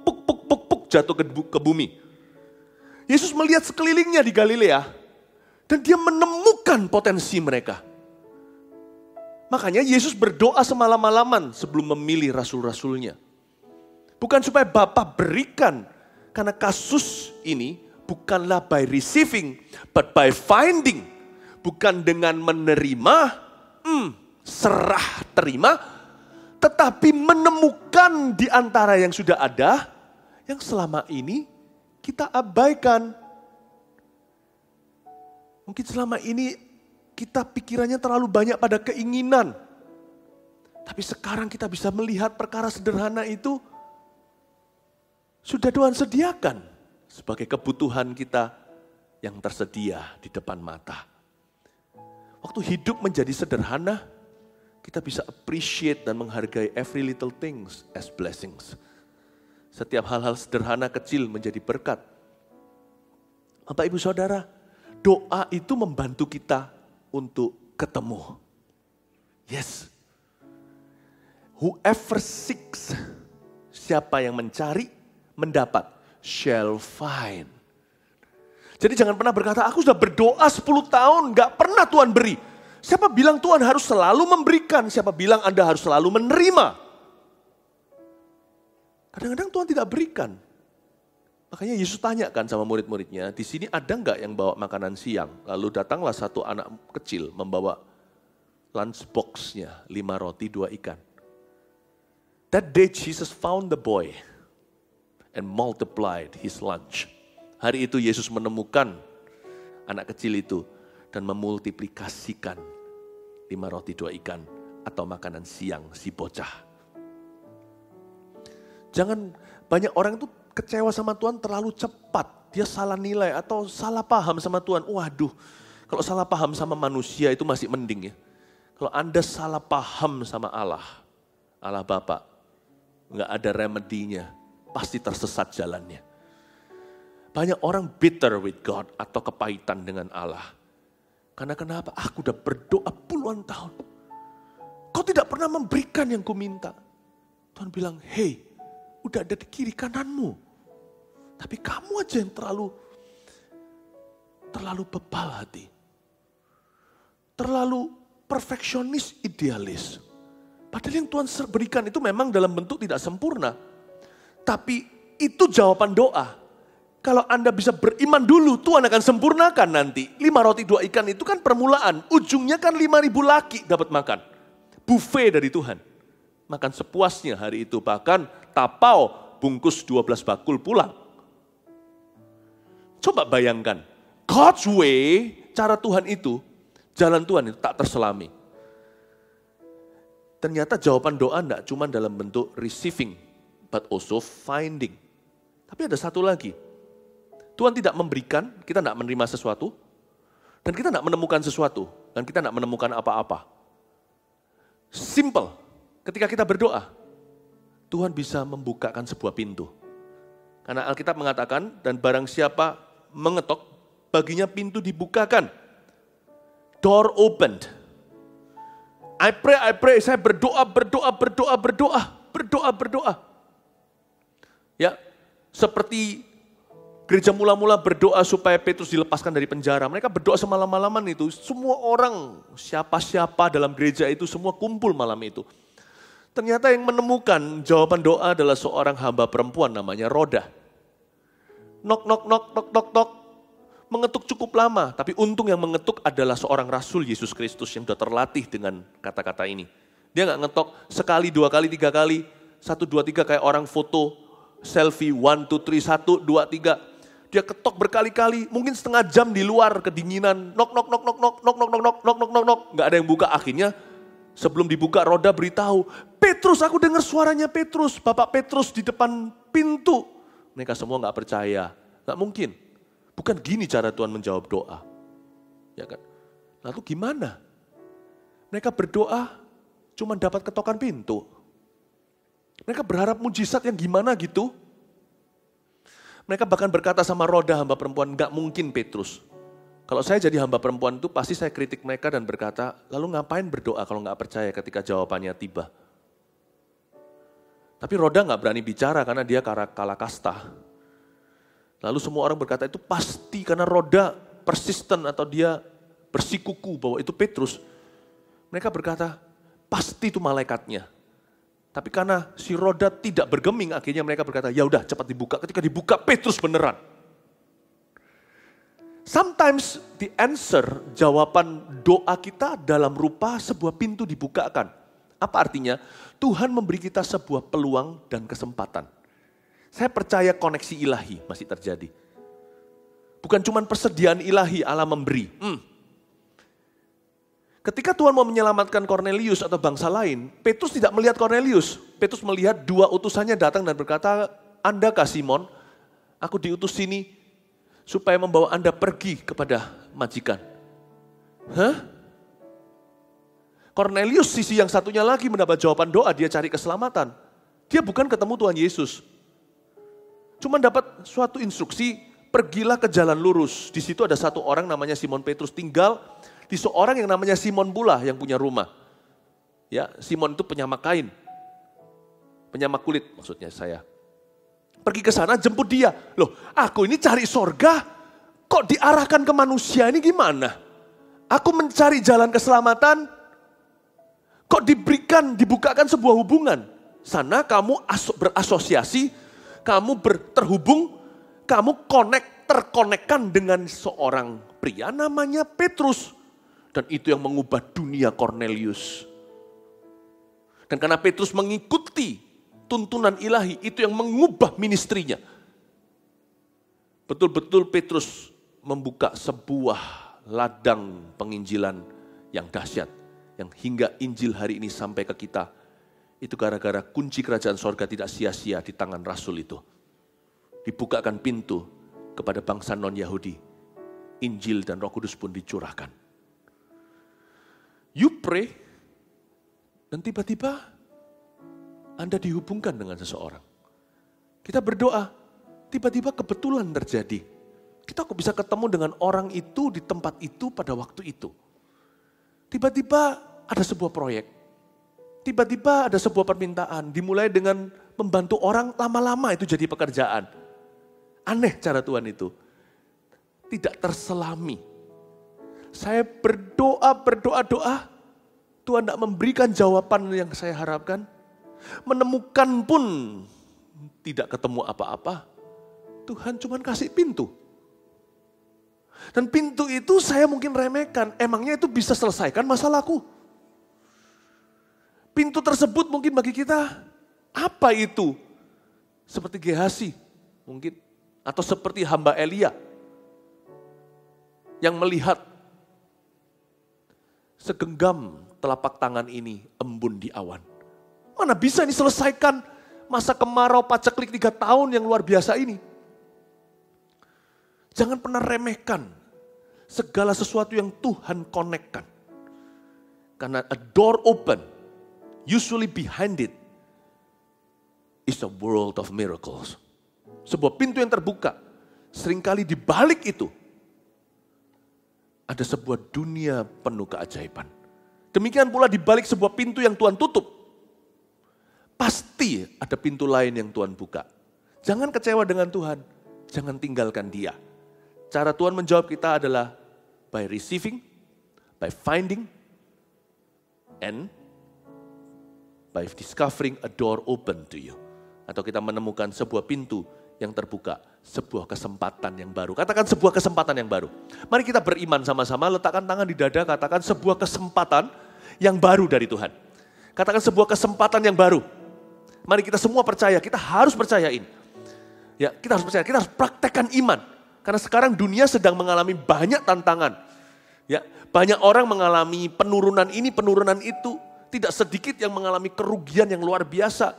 Speaker 7: jatuh ke bumi. Yesus melihat sekelilingnya di Galilea, dan dia menemukan potensi mereka. Makanya Yesus berdoa semalam-malaman sebelum memilih rasul-rasulnya. Bukan supaya Bapa berikan, karena kasus ini bukanlah by receiving, but by finding. Bukan dengan menerima, serah terima, tetapi menemukan di antara yang sudah ada, yang selama ini kita abaikan. Mungkin selama ini kita pikirannya terlalu banyak pada keinginan. Tapi sekarang kita bisa melihat perkara sederhana itu sudah Tuhan sediakan sebagai kebutuhan kita yang tersedia di depan mata. Waktu hidup menjadi sederhana, kita bisa appreciate dan menghargai every little things as blessings. Setiap hal-hal sederhana kecil menjadi berkat. Bapak Ibu Saudara, doa itu membantu kita untuk ketemu. Yes. Whoever seeks, siapa yang mencari, mendapat, shall find. Jadi jangan pernah berkata, aku sudah berdoa 10 tahun, gak pernah Tuhan beri. Siapa bilang Tuhan harus selalu memberikan, siapa bilang Anda harus selalu menerima. Kadang-kadang Tuhan tidak berikan. Makanya Yesus tanyakan sama murid-muridnya, di sini ada enggak yang bawa makanan siang? Lalu datanglah satu anak kecil membawa lunchbox-nya, 5 roti, 2 ikan. That day Jesus found the boy and multiplied his lunch. Hari itu Yesus menemukan anak kecil itu dan memultiplikasikan 5 roti, 2 ikan atau makanan siang si bocah. Jangan, banyak orang itu kecewa sama Tuhan terlalu cepat. Dia salah nilai atau salah paham sama Tuhan. Waduh, kalau salah paham sama manusia itu masih mending ya. Kalau Anda salah paham sama Allah Bapa, nggak ada remedinya, pasti tersesat jalannya. Banyak orang bitter with God atau kepahitan dengan Allah. Karena kenapa? Aku udah berdoa puluhan tahun. Kau tidak pernah memberikan yang ku minta. Tuhan bilang, hei, udah ada di kiri kananmu. Tapi kamu aja yang terlalu bebal hati. Terlalu perfeksionis, idealis. Padahal yang Tuhan berikan itu memang dalam bentuk tidak sempurna. Tapi itu jawaban doa. Kalau Anda bisa beriman dulu, Tuhan akan sempurnakan nanti. 5 roti 2 ikan itu kan permulaan. Ujungnya kan 5.000 laki dapat makan. Buffet dari Tuhan. Makan sepuasnya hari itu. Bahkan tapau bungkus 12 bakul pulang. Coba bayangkan. God's way, cara Tuhan itu, jalan Tuhan itu tak terselami. Ternyata jawaban doa tidak cuma dalam bentuk receiving, but also finding. Tapi ada satu lagi. Tuhan tidak memberikan, kita tidak menerima sesuatu, dan kita tidak menemukan sesuatu, dan kita tidak menemukan apa-apa. Simple, ketika kita berdoa, Tuhan bisa membukakan sebuah pintu. Karena Alkitab mengatakan, dan barang siapa mengetok, baginya pintu dibukakan. Door opened. I pray, saya berdoa. Ya, seperti gereja mula-mula berdoa supaya Petrus dilepaskan dari penjara. Mereka berdoa semalam-malaman itu. Semua orang, siapa-siapa dalam gereja itu semua kumpul malam itu. Ternyata yang menemukan jawaban doa adalah seorang hamba perempuan namanya Roda. Nok. Mengetuk cukup lama, tapi untung yang mengetuk adalah seorang rasul Yesus Kristus yang sudah terlatih dengan kata-kata ini. Dia nggak ngetok sekali, 2 kali, 3 kali, 1, 2, 3 kayak orang foto selfie 1, 2, 3, 1, 2, 3. Dia ketok berkali-kali, mungkin setengah jam di luar kedinginan. Nok. Nggak ada yang buka. Akhirnya sebelum dibuka Roda beritahu, Petrus, aku dengar suaranya Petrus. Bapak Petrus di depan pintu. Mereka semua nggak percaya. Nggak mungkin. Bukan gini cara Tuhan menjawab doa. Ya kan? Lalu gimana? Mereka berdoa cuma dapat ketokan pintu. Mereka berharap mujizat yang gimana gitu. Mereka bahkan berkata sama Roda hamba perempuan, nggak mungkin Petrus. Kalau saya jadi hamba perempuan itu pasti saya kritik mereka dan berkata, lalu ngapain berdoa kalau nggak percaya ketika jawabannya tiba. Tapi Roda nggak berani bicara karena dia kalah kasta. Lalu semua orang berkata itu pasti karena Roda persisten atau dia bersikuku bahwa itu Petrus. Mereka berkata, pasti itu malaikatnya. Tapi karena si Roda tidak bergeming, akhirnya mereka berkata, ya udah cepat dibuka. Ketika dibuka, Petrus beneran. Sometimes the answer, jawaban doa kita dalam rupa sebuah pintu dibukakan. Apa artinya? Tuhan memberi kita sebuah peluang dan kesempatan. Saya percaya koneksi ilahi masih terjadi. Bukan cuma persediaan ilahi Allah memberi. Ketika Tuhan mau menyelamatkan Kornelius atau bangsa lain, Petrus tidak melihat Kornelius. Petrus melihat 2 utusannya datang dan berkata, Anda Kak Simon, aku diutus sini supaya membawa Anda pergi kepada majikan. Hah? Kornelius sisi yang satunya lagi mendapat jawaban doa, dia cari keselamatan. Dia bukan ketemu Tuhan Yesus. Cuma dapat suatu instruksi, pergilah ke jalan lurus. Di situ ada satu orang namanya Simon Petrus tinggal di seorang yang namanya Simon pula yang punya rumah. Ya, Simon itu penyamak kain. Penyamak kulit maksudnya saya. Pergi ke sana jemput dia. Loh, aku ini cari sorga, kok diarahkan ke manusia ini gimana? Aku mencari jalan keselamatan, kok dibukakan sebuah hubungan. Sana kamu berasosiasi, kamu terhubung, kamu terkonekkan dengan seorang pria namanya Petrus. Dan itu yang mengubah dunia Kornelius. Dan karena Petrus mengikuti tuntunan ilahi, itu yang mengubah ministrinya. Betul-betul Petrus membuka sebuah ladang penginjilan yang dahsyat. Yang hingga Injil hari ini sampai ke kita. Itu gara-gara kunci kerajaan sorga tidak sia-sia di tangan Rasul itu. Dibukakan pintu kepada bangsa non-Yahudi. Injil dan Roh Kudus pun dicurahkan. You pray, dan tiba-tiba Anda dihubungkan dengan seseorang. Kita berdoa, tiba-tiba kebetulan terjadi. Kita kok bisa ketemu dengan orang itu di tempat itu pada waktu itu. Tiba-tiba ada sebuah proyek. Tiba-tiba ada sebuah permintaan. Dimulai dengan membantu orang, lama-lama itu jadi pekerjaan. Aneh cara Tuhan itu. Tidak terselami. Saya berdoa. Tuhan tidak memberikan jawaban yang saya harapkan. Menemukan pun tidak ketemu apa-apa. Tuhan cuma kasih pintu. Dan pintu itu saya mungkin remehkan. Emangnya itu bisa selesaikan masalahku? Pintu tersebut mungkin bagi kita, apa itu? Seperti Gehazi mungkin. Atau seperti hamba Elia. Yang melihat segenggam telapak tangan ini embun di awan. Mana bisa ini selesaikan masa kemarau paceklik 3 tahun yang luar biasa ini. Jangan pernah remehkan segala sesuatu yang Tuhan konekkan. Karena a door open, usually behind it is a world of miracles. Sebuah pintu yang terbuka, seringkali di balik itu ada sebuah dunia penuh keajaiban. Demikian pula di balik sebuah pintu yang Tuhan tutup, pasti ada pintu lain yang Tuhan buka. Jangan kecewa dengan Tuhan, jangan tinggalkan Dia. Cara Tuhan menjawab kita adalah by receiving, by finding, and by discovering a door open to you. Atau kita menemukan sebuah pintu yang terbuka, sebuah kesempatan yang baru. Katakan sebuah kesempatan yang baru. Mari kita beriman sama-sama, letakkan tangan di dada, katakan sebuah kesempatan yang baru dari Tuhan. Katakan sebuah kesempatan yang baru. Mari kita semua percaya, kita harus percayain. Ya, kita harus percaya, kita harus praktekkan iman. Karena sekarang dunia sedang mengalami banyak tantangan. Ya, banyak orang mengalami penurunan ini, penurunan itu. Tidak sedikit yang mengalami kerugian yang luar biasa.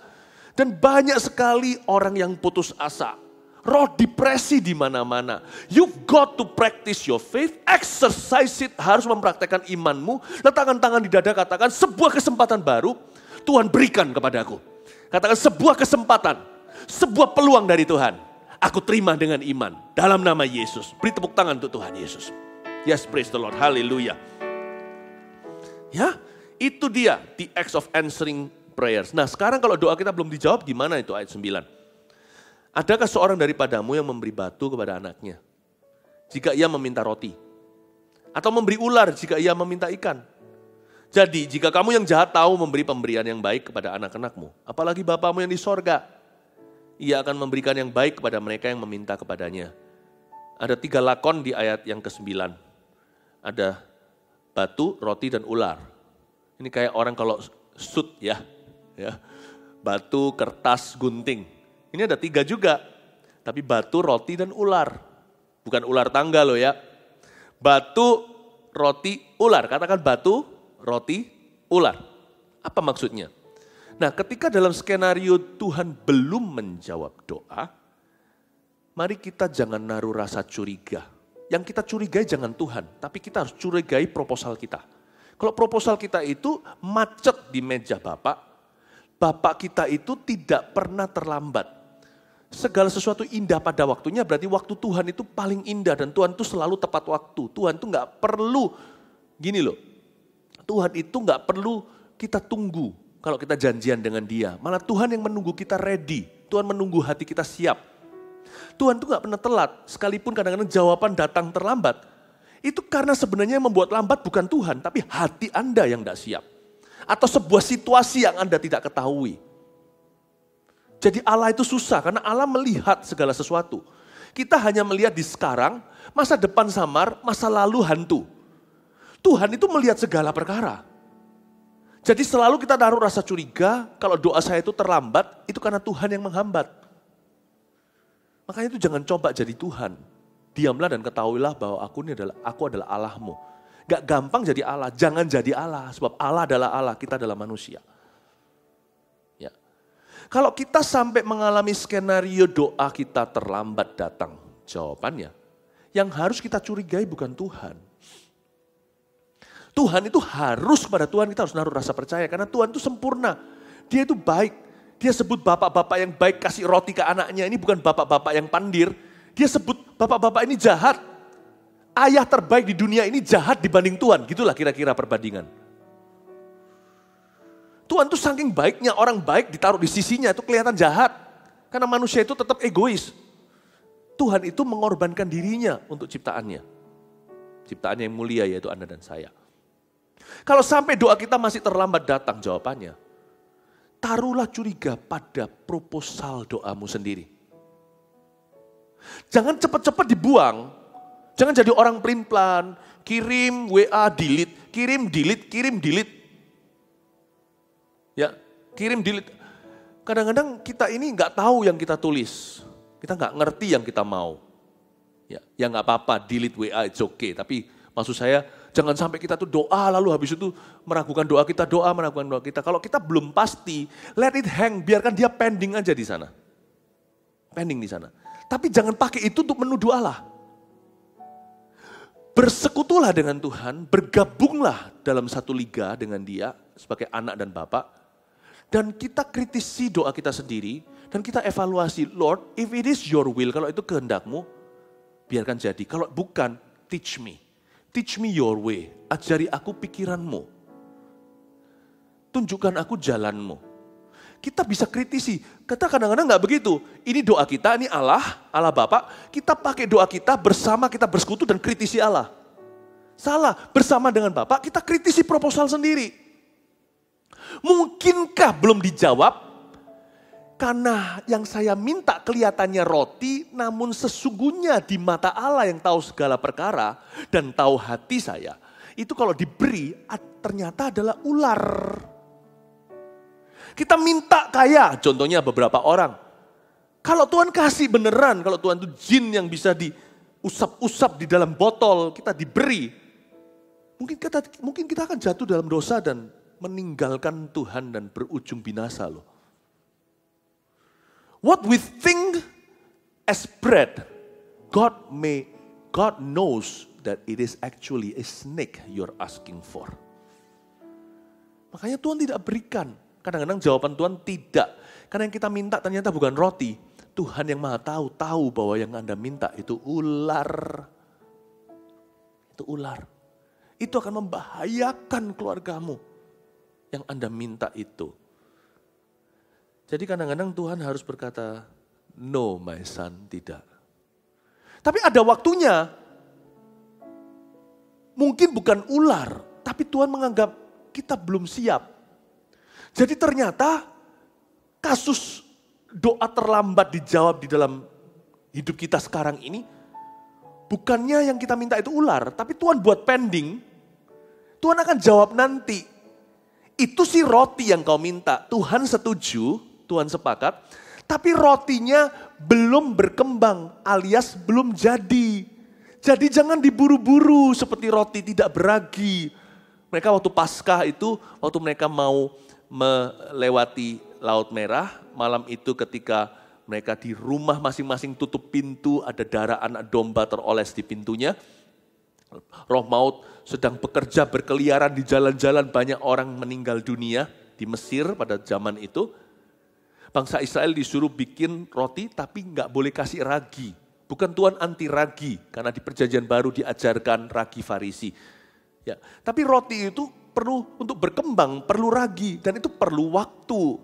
Speaker 7: Dan banyak sekali orang yang putus asa. Roh depresi di mana-mana. You got to practice your faith, exercise it, harus mempraktekkan imanmu. Letakkan tangan di dada, katakan sebuah kesempatan baru Tuhan berikan kepadaku. Katakan sebuah kesempatan, sebuah peluang dari Tuhan. Aku terima dengan iman dalam nama Yesus. Beri tepuk tangan untuk Tuhan Yesus. Yes, praise the Lord. Haleluya. Ya, itu dia the acts of answering prayers. Nah, sekarang kalau doa kita belum dijawab, gimana itu ayat 9? Adakah seorang daripadamu yang memberi batu kepada anaknya jika ia meminta roti? Atau memberi ular jika ia meminta ikan? Jadi, jika kamu yang jahat tahu memberi pemberian yang baik kepada anak-anakmu, apalagi Bapamu yang di sorga, Ia akan memberikan yang baik kepada mereka yang meminta kepadanya. Ada 3 lakon di ayat yang ke-9. Ada batu, roti, dan ular. Ini kayak orang kalau shoot ya. Batu, kertas, gunting. Ini ada 3 juga. Tapi batu, roti, dan ular. Bukan ular tangga loh ya. Batu, roti, ular. Katakan batu, roti, ular. Apa maksudnya? Nah, ketika dalam skenario Tuhan belum menjawab doa, mari kita jangan naruh rasa curiga. Yang kita curigai jangan Tuhan, tapi kita harus curigai proposal kita. Kalau proposal kita itu macet di meja Bapak kita itu tidak pernah terlambat. Segala sesuatu indah pada waktunya, berarti waktu Tuhan itu paling indah dan Tuhan itu selalu tepat waktu. Tuhan itu nggak perlu, gini loh, Tuhan itu nggak perlu kita tunggu. Kalau kita janjian dengan Dia, malah Tuhan yang menunggu kita ready. Tuhan menunggu hati kita siap. Tuhan tuh gak pernah telat, sekalipun kadang-kadang jawaban datang terlambat. Itu karena sebenarnya yang membuat lambat bukan Tuhan, tapi hati Anda yang gak siap. Atau sebuah situasi yang Anda tidak ketahui. Jadi Allah itu susah, karena Allah melihat segala sesuatu. Kita hanya melihat di sekarang, masa depan samar, masa lalu hantu. Tuhan itu melihat segala perkara. Jadi selalu kita naruh rasa curiga, kalau doa saya itu terlambat, itu karena Tuhan yang menghambat. Makanya itu jangan coba jadi Tuhan. Diamlah dan ketahuilah bahwa aku adalah Allahmu. Gak gampang jadi Allah, jangan jadi Allah. Sebab Allah adalah Allah, kita adalah manusia. Ya. Kalau kita sampai mengalami skenario doa kita terlambat datang, jawabannya, yang harus kita curigai bukan Tuhan. Tuhan itu harus, kepada Tuhan kita harus naruh rasa percaya. Karena Tuhan itu sempurna. Dia itu baik. Dia sebut bapak-bapak yang baik kasih roti ke anaknya. Ini bukan bapak-bapak yang pandir. Dia sebut bapak-bapak ini jahat. Ayah terbaik di dunia ini jahat dibanding Tuhan. Gitulah kira-kira perbandingan. Tuhan tuh saking baiknya, orang baik ditaruh di sisinya itu kelihatan jahat. Karena manusia itu tetap egois. Tuhan itu mengorbankan dirinya untuk ciptaannya. Ciptaannya yang mulia yaitu Anda dan saya. Kalau sampai doa kita masih terlambat datang jawabannya, taruhlah curiga pada proposal doamu sendiri. Jangan cepat-cepat dibuang. Jangan jadi orang pelin-pelan, kirim WA delete, kirim delete, kirim delete. Ya, kirim delete. Kadang-kadang kita ini nggak tahu yang kita tulis. Kita nggak ngerti yang kita mau. Ya nggak apa-apa, delete WA, it's okay. Tapi maksud saya, jangan sampai kita tuh doa lalu habis itu meragukan doa kita, meragukan doa kita. Kalau kita belum pasti, let it hang, biarkan dia pending aja di sana. Pending di sana. Tapi jangan pakai itu untuk menuduh Allah. Bersekutulah dengan Tuhan, bergabunglah dalam satu liga dengan Dia sebagai anak dan bapak. Dan kita kritisi doa kita sendiri dan kita evaluasi, Lord, if it is your will, kalau itu kehendak-Mu, biarkan jadi. Kalau bukan, teach me. Teach me your way. Ajari aku pikiran-Mu. Tunjukkan aku jalan-Mu. Kita bisa kritisi. Kita kadang-kadang nggak begitu. Ini doa kita, ini Allah Bapa. Kita pakai doa kita bersama, kita bersekutu dan kritisi Allah. Salah, bersama dengan Bapak kita kritisi proposal sendiri. Mungkinkah belum dijawab? Karena yang saya minta kelihatannya roti, namun sesungguhnya di mata Allah yang tahu segala perkara dan tahu hati saya, itu kalau diberi ternyata adalah ular. Kita minta kaya, contohnya beberapa orang. Kalau Tuhan kasih beneran, kalau Tuhan itu jin yang bisa diusap-usap di dalam botol, kita diberi. Mungkin kita akan jatuh dalam dosa dan meninggalkan Tuhan dan berujung binasa loh. What we think as bread, God knows that it is actually a snake you're asking for. Makanya Tuhan tidak berikan. Kadang-kadang jawaban Tuhan tidak. Karena yang kita minta ternyata bukan roti. Tuhan yang maha tahu bahwa yang Anda minta itu ular. Itu ular. Itu akan membahayakan keluargamu. Yang Anda minta itu. Jadi kadang-kadang Tuhan harus berkata, no my son, tidak. Tapi ada waktunya. Mungkin bukan ular, tapi Tuhan menganggap kita belum siap. Jadi ternyata kasus doa terlambat dijawab di dalam hidup kita sekarang ini, bukannya yang kita minta itu ular, tapi Tuhan buat pending. Tuhan akan jawab nanti. Itu sih roti yang kau minta. Tuhan setuju, Tuhan sepakat. Tapi rotinya belum berkembang alias belum jadi. Jadi jangan diburu-buru seperti roti tidak beragi. Mereka waktu Paskah itu, waktu mereka mau melewati Laut Merah, malam itu ketika mereka di rumah masing-masing tutup pintu, ada darah anak domba teroles di pintunya. Roh maut sedang bekerja berkeliaran di jalan-jalan, banyak orang meninggal dunia di Mesir pada zaman itu. Bangsa Israel disuruh bikin roti tapi nggak boleh kasih ragi. Bukan Tuhan anti ragi, karena di perjanjian baru diajarkan ragi Farisi. Ya, tapi roti itu perlu untuk berkembang, perlu ragi dan itu perlu waktu.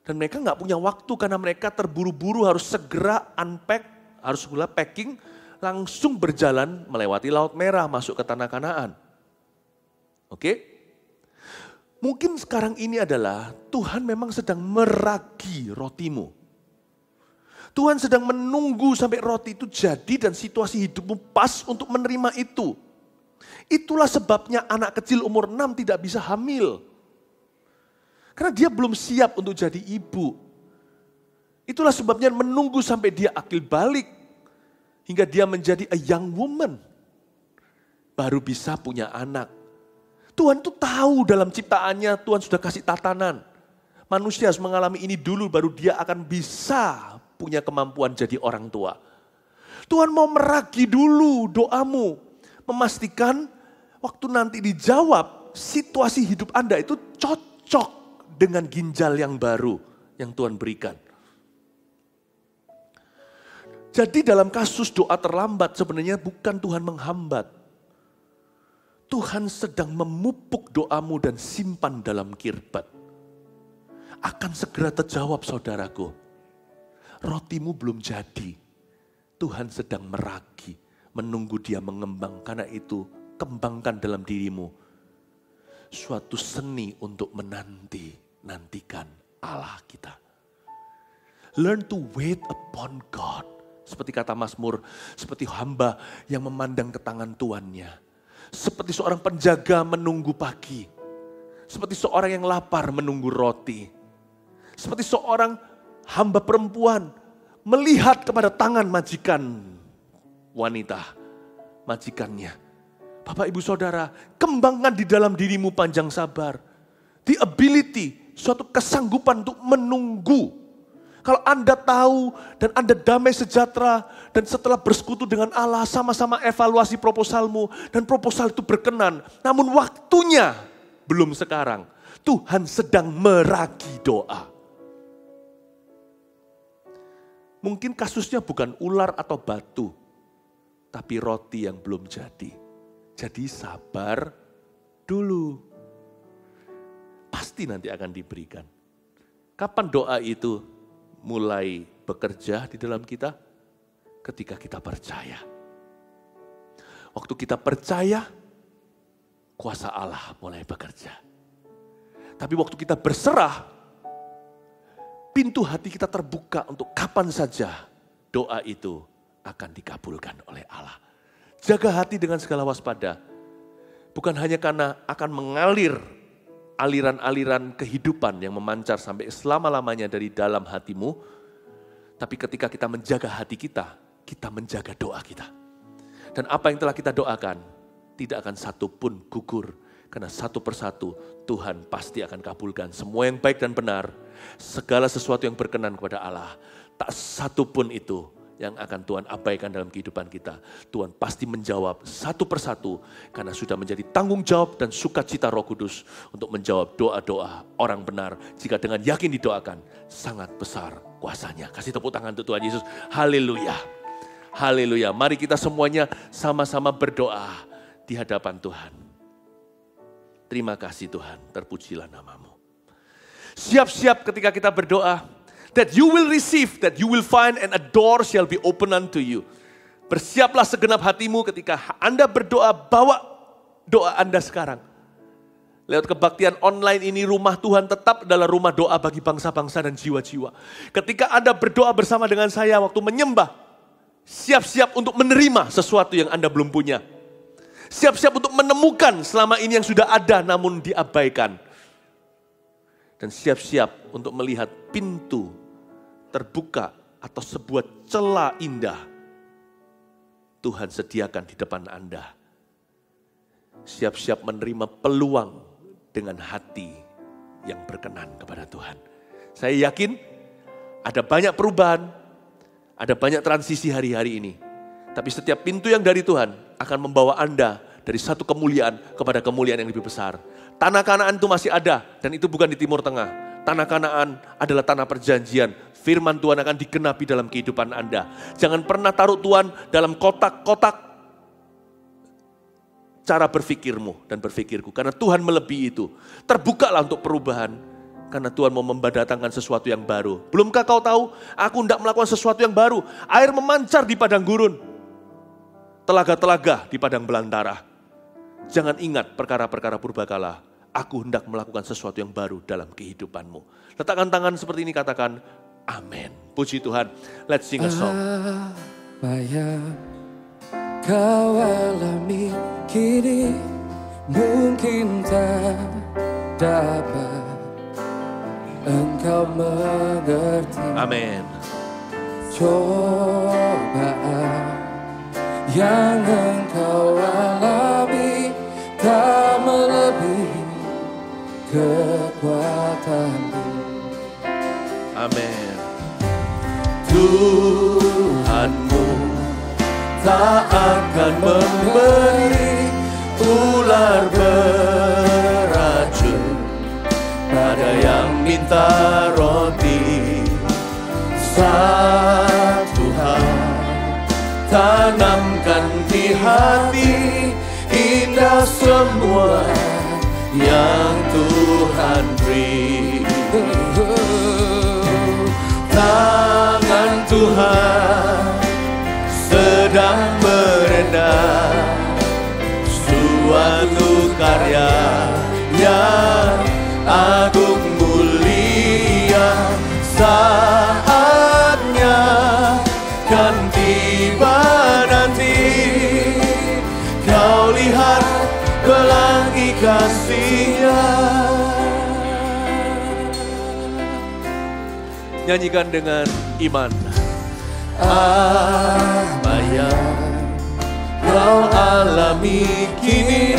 Speaker 7: Dan mereka nggak punya waktu karena mereka terburu-buru harus segera unpack, harus segera packing, langsung berjalan melewati Laut Merah masuk ke tanah Kanaan. Oke? Mungkin sekarang ini adalah Tuhan memang sedang meragi rotimu. Tuhan sedang menunggu sampai roti itu jadi dan situasi hidupmu pas untuk menerima itu. Itulah sebabnya anak kecil umur 6 tidak bisa hamil. Karena dia belum siap untuk jadi ibu. Itulah sebabnya menunggu sampai dia akil balik. Hingga dia menjadi a young woman. Baru bisa punya anak. Tuhan tuh tahu dalam ciptaannya Tuhan sudah kasih tatanan. Manusia harus mengalami ini dulu baru dia akan bisa punya kemampuan jadi orang tua. Tuhan mau meragi dulu doamu. Memastikan waktu nanti dijawab situasi hidup Anda itu cocok dengan ginjal yang baru yang Tuhan berikan. Jadi dalam kasus doa terlambat sebenarnya bukan Tuhan menghambat. Tuhan sedang memupuk doamu dan simpan dalam kirbat. Akan segera terjawab saudaraku. Rotimu belum jadi. Tuhan sedang meragi, menunggu dia mengembang. Karena itu kembangkan dalam dirimu suatu seni untuk nantikan Allah kita. Learn to wait upon God. Seperti kata Mazmur, seperti hamba yang memandang ke tangan tuannya. Seperti seorang penjaga menunggu pagi. Seperti seorang yang lapar menunggu roti. Seperti seorang hamba perempuan melihat kepada tangan majikan wanita, majikannya. Bapak ibu saudara, kembangkan di dalam dirimu panjang sabar. The ability, suatu kesanggupan untuk menunggu. Kalau Anda tahu dan Anda damai sejahtera dan setelah bersekutu dengan Allah sama-sama evaluasi proposalmu dan proposal itu berkenan. Namun waktunya belum sekarang. Tuhan sedang meragi doa. Mungkin kasusnya bukan ular atau batu, tapi roti yang belum jadi. Jadi sabar dulu. Pasti nanti akan diberikan. Kapan doa itu mulai bekerja di dalam kita? Ketika kita percaya. Waktu kita percaya, kuasa Allah mulai bekerja. Tapi waktu kita berserah, pintu hati kita terbuka untuk kapan saja doa itu akan dikabulkan oleh Allah. Jaga hati dengan segala waspada. Bukan hanya karena akan mengalir aliran-aliran kehidupan yang memancar sampai selama-lamanya dari dalam hatimu. Tapi ketika kita menjaga hati kita, kita menjaga doa kita. Dan apa yang telah kita doakan, tidak akan satu pun gugur. Karena satu persatu Tuhan pasti akan kabulkan. Semua yang baik dan benar, segala sesuatu yang berkenan kepada Allah. Tak satu pun itu yang akan Tuhan abaikan dalam kehidupan kita. Tuhan pasti menjawab satu persatu karena sudah menjadi tanggung jawab dan sukacita Roh Kudus untuk menjawab doa-doa orang benar. Jika dengan yakin didoakan, sangat besar kuasanya. Kasih tepuk tangan untuk Tuhan Yesus. Haleluya. Haleluya. Mari kita semuanya sama-sama berdoa di hadapan Tuhan. Terima kasih Tuhan, terpujilah namamu. Siap-siap ketika kita berdoa. That you will receive, that you will find, and a door shall be open unto you. Bersiaplah segenap hatimu ketika Anda berdoa, bawa doa Anda sekarang. Lewat kebaktian online ini, rumah Tuhan tetap adalah rumah doa bagi bangsa-bangsa dan jiwa-jiwa. Ketika Anda berdoa bersama dengan saya waktu menyembah, siap-siap untuk menerima sesuatu yang Anda belum punya. Siap-siap untuk menemukan selama ini yang sudah ada namun diabaikan. Dan siap-siap untuk melihat pintu terbuka atau sebuah celah indah Tuhan sediakan di depan Anda. Siap-siap menerima peluang dengan hati yang berkenan kepada Tuhan. Saya yakin ada banyak perubahan, ada banyak transisi hari-hari ini. Tapi setiap pintu yang dari Tuhan akan membawa Anda dari satu kemuliaan kepada kemuliaan yang lebih besar. Tanah Kanaan itu masih ada dan itu bukan di Timur Tengah. Tanah Kanaan adalah tanah perjanjian. Firman Tuhan akan digenapi dalam kehidupan Anda. Jangan pernah taruh Tuhan dalam kotak-kotak cara berpikirmu dan berpikirku. Karena Tuhan melebihi itu. Terbukalah untuk perubahan. Karena Tuhan mau mendatangkan sesuatu yang baru. Belumkah kau tahu, aku hendak melakukan sesuatu yang baru. Air memancar di padang gurun. Telaga-telaga di padang belantara. Jangan ingat perkara-perkara purbakala. Aku hendak melakukan sesuatu yang baru dalam kehidupanmu. Letakkan tangan seperti ini, katakan amin. Puji Tuhan. Let's sing a song.
Speaker 2: Apa yang kau alami kini mungkin tak dapat engkau mengerti.
Speaker 7: Amin.
Speaker 2: Cobaan yang engkau alami tak melebihi kekuatanmu.
Speaker 7: Amin. Tuhanmu tak akan memberi ular beracun pada yang minta roti. Satu hal tanamkan di hati, indah semua yang Tuhan beri. Tangan Tuhan sedang merendah suatu karya yang agung mulia. Saatnya kan tiba nanti, kau lihat pelangi kasih-Nya. Nyanyikan dengan iman. Apa yang kau alami kini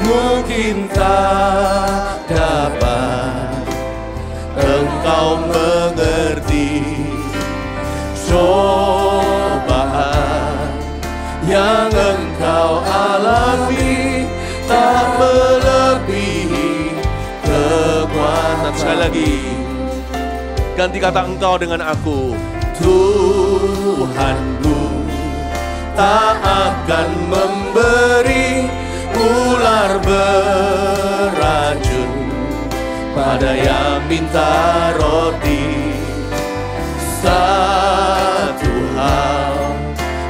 Speaker 7: mungkin tak dapat engkau mengerti. Cobaan yang engkau alami tak melebihi kekuatan. Sekali lagi, ganti kata engkau dengan aku. Tuhanku tak akan memberi ular beracun pada yang minta roti. Satu hal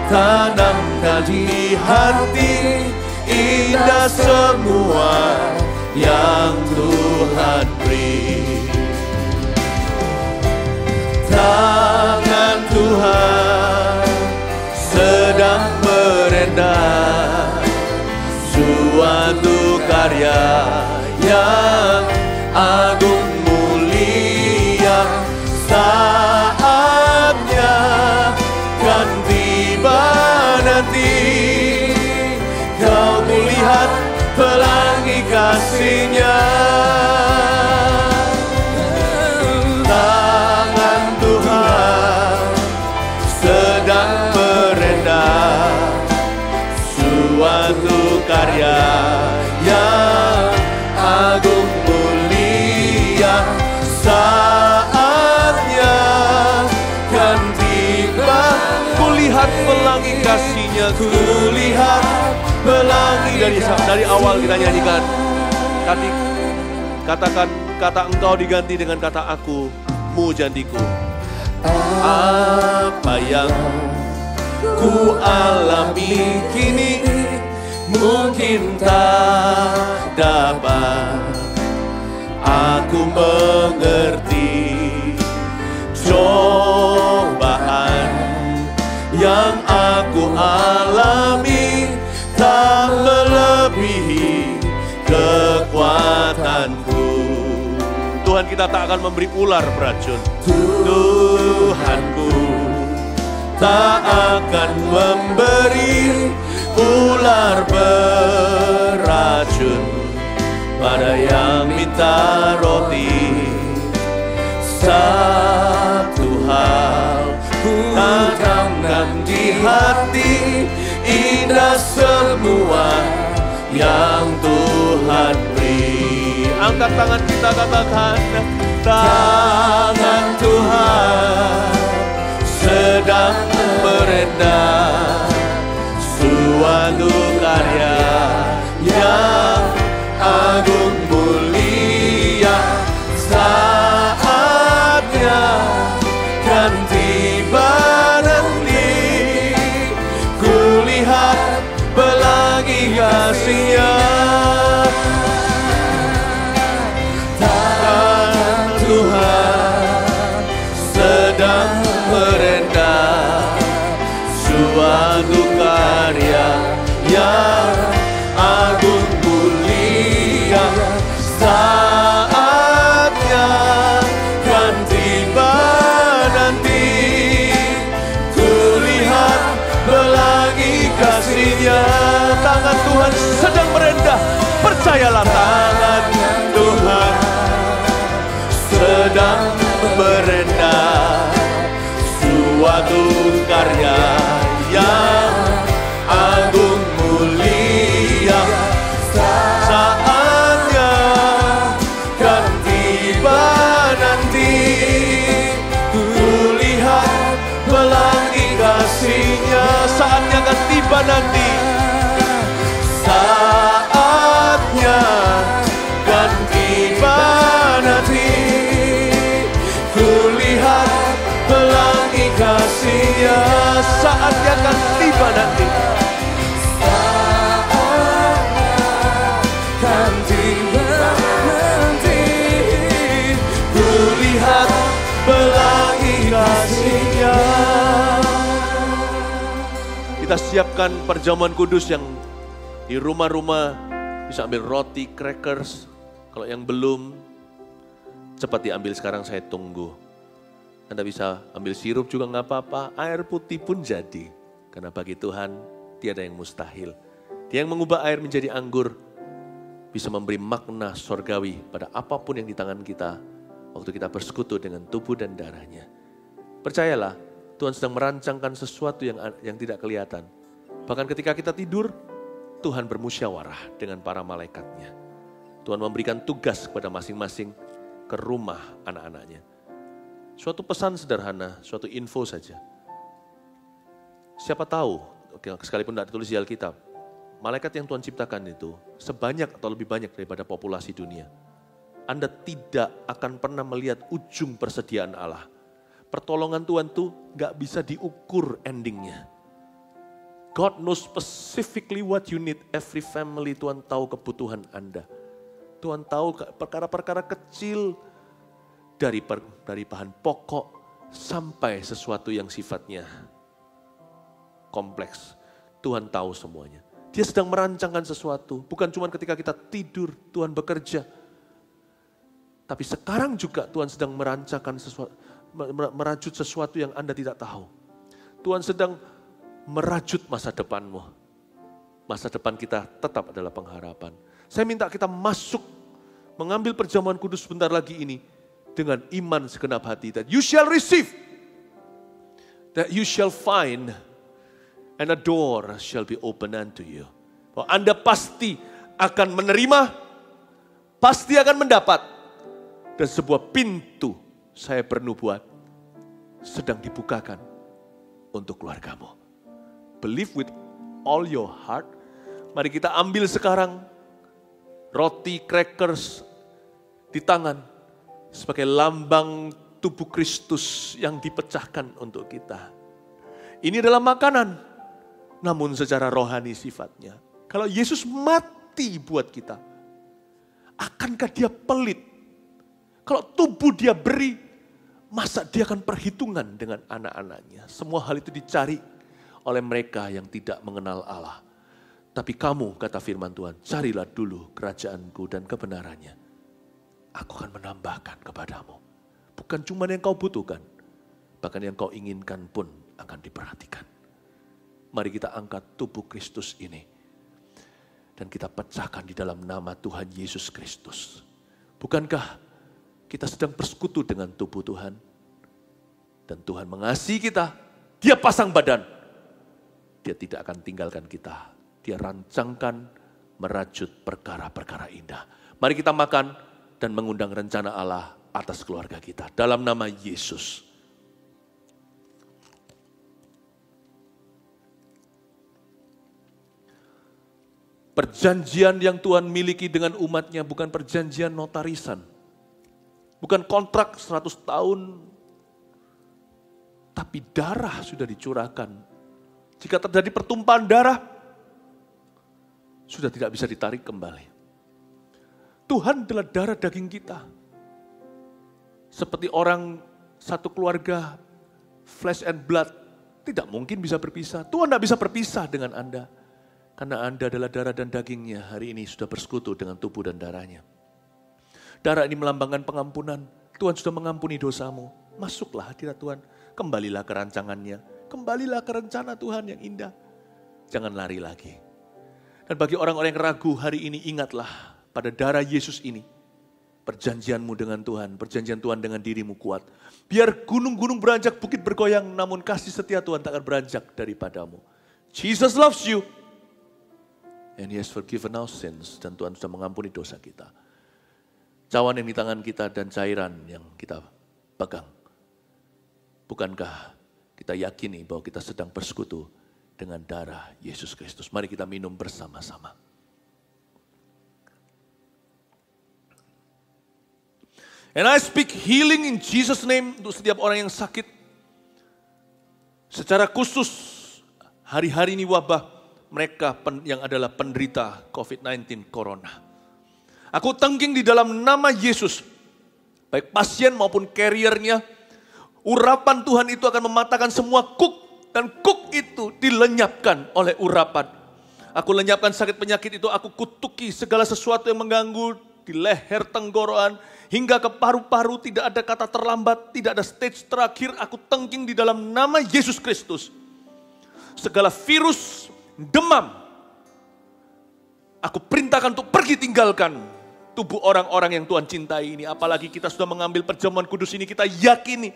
Speaker 7: tanamkan di hati, indah semua yang Tuhan beri. Tangan Tuhan sedang merendah suatu karya yang agung mulia. Saatnya kan tiba nanti, kau melihat pelangi kasih-Nya. Suatu karya yang agung mulia. Saatnya kan tiba, kulihat pelangi kasih-Nya, kulihat pelangi. Dari awal kita nyanyikan, katakan kata engkau diganti dengan kata aku, mu janjiku. Apa yang ku alami kini mungkin tak dapat aku mengerti. Cobaan yang aku alami tak melebihi kekuatanku. Tuhan, kita tak akan memberi ular beracun. Tuhanku tak akan memberi ular beracun pada yang minta roti. Satu hal tanamkan di hati, indah semua yang Tuhan beri. Angkat tangan kita, katakan, tangan Tuhan sedang merendah suatu karya yang agung mulia. Saatnya kan tiba nanti, kulihat pelangi kasih-Nya. Tangan Tuhan sedang merendah suatu karya yang agung mulia. Saatnya kan tiba nanti, kulihat pelangi kasih-Nya. Tangan Tuhan sedang merendah, percayalah, tangan Tuhan sedang merendah suatu karya yang agung mulia. Saatnya kan tiba nanti, kulihat pelangi kasih-Nya. Saatnya pasti akan tiba nanti.
Speaker 2: Kan tiba nanti, ku lihat pelangi kasih-Nya.
Speaker 7: Kita siapkan perjamuan kudus yang di rumah-rumah bisa ambil roti, crackers. Kalau yang belum, cepat diambil sekarang, saya tunggu. Anda bisa ambil sirup juga nggak apa-apa, air putih pun jadi. Karena bagi Tuhan tiada yang mustahil. Dia yang mengubah air menjadi anggur, bisa memberi makna sorgawi pada apapun yang di tangan kita waktu kita bersekutu dengan tubuh dan darahnya. Percayalah, Tuhan sedang merancangkan sesuatu yang tidak kelihatan. Bahkan ketika kita tidur, Tuhan bermusyawarah dengan para malaikatnya. Tuhan memberikan tugas kepada masing-masing ke rumah anak-anaknya. Suatu pesan sederhana, suatu info saja. Siapa tahu, sekalipun tidak ditulis di Alkitab, malaikat yang Tuhan ciptakan itu sebanyak atau lebih banyak daripada populasi dunia. Anda tidak akan pernah melihat ujung persediaan Allah. Pertolongan Tuhan tuh gak bisa diukur endingnya. God knows specifically what you need. Every family, Tuhan tahu kebutuhan Anda. Tuhan tahu perkara-perkara kecil dari bahan pokok sampai sesuatu yang sifatnya kompleks. Tuhan tahu semuanya. Dia sedang merancangkan sesuatu. Bukan cuma ketika kita tidur, Tuhan bekerja. Tapi sekarang juga Tuhan sedang merancangkan sesuatu, merajut sesuatu yang Anda tidak tahu. Tuhan sedang merajut masa depanmu. Masa depan kita tetap adalah pengharapan. Saya minta kita masuk, mengambil perjamuan kudus sebentar lagi ini, dengan iman segenap hati. That you shall receive, that you shall find, and a door shall be open unto you. Bahwa Anda pasti akan menerima, pasti akan mendapat, dan sebuah pintu saya bernubuat sedang dibukakan untuk keluargamu. Believe with all your heart. Mari kita ambil sekarang roti crackers di tangan sebagai lambang tubuh Kristus yang dipecahkan untuk kita. Ini adalah makanan, namun secara rohani sifatnya. Kalau Yesus mati buat kita, akankah dia pelit? Kalau tubuh dia beri, masa dia akan perhitungan dengan anak-anaknya? Semua hal itu dicari oleh mereka yang tidak mengenal Allah. Tapi kamu, kata firman Tuhan, carilah dulu kerajaanku dan kebenarannya. Aku akan menambahkan kepadamu. Bukan cuma yang kau butuhkan, bahkan yang kau inginkan pun akan diperhatikan. Mari kita angkat tubuh Kristus ini, dan kita pecahkan di dalam nama Tuhan Yesus Kristus. Bukankah kita sedang bersekutu dengan tubuh Tuhan? Dan Tuhan mengasihi kita, dia pasang badan. Dia tidak akan tinggalkan kita. Dia rancangkan, merajut perkara-perkara indah. Mari kita makan dan mengundang rencana Allah atas keluarga kita. Dalam nama Yesus. Perjanjian yang Tuhan miliki dengan umatnya bukan perjanjian notarisan. Bukan kontrak 100 tahun, tapi darah sudah dicurahkan. Jika terjadi pertumpahan darah, sudah tidak bisa ditarik kembali. Tuhan adalah darah daging kita. Seperti orang satu keluarga, flesh and blood, tidak mungkin bisa berpisah. Tuhan tidak bisa berpisah dengan Anda. Karena Anda adalah darah dan dagingnya, hari ini sudah bersekutu dengan tubuh dan darahnya. Darah ini melambangkan pengampunan. Tuhan sudah mengampuni dosamu. Masuklah hadirat Tuhan. Kembalilah ke rancangannya. Kembalilah ke rencana Tuhan yang indah. Jangan lari lagi. Dan bagi orang-orang yang ragu hari ini, ingatlah pada darah Yesus ini. Perjanjianmu dengan Tuhan. Perjanjian Tuhan dengan dirimu kuat. Biar gunung-gunung beranjak, bukit bergoyang. Namun kasih setia Tuhan tak akan beranjak daripadamu. Jesus loves you. And He has forgiven our sins. Dan Tuhan sudah mengampuni dosa kita. Cawan yang di tangan kita dan cairan yang kita pegang. Bukankah kita yakini bahwa kita sedang bersekutu dengan darah Yesus Kristus? Mari kita minum bersama-sama. And I speak healing in Jesus' name untuk setiap orang yang sakit. Secara khusus hari-hari ini wabah mereka yang adalah penderita COVID-19 Corona. Aku tengking di dalam nama Yesus, baik pasien maupun carrier-nya, urapan Tuhan itu akan mematahkan semua kuk, dan kuk itu dilenyapkan oleh urapan. Aku lenyapkan sakit penyakit itu, aku kutuki segala sesuatu yang mengganggu di leher tenggorokan, hingga ke paru-paru, tidak ada kata terlambat, tidak ada stage terakhir, aku tengking di dalam nama Yesus Kristus. Segala virus, demam, aku perintahkan untuk pergi tinggalkan tubuh orang-orang yang Tuhan cintai ini. Apalagi kita sudah mengambil perjamuan kudus ini, kita yakini,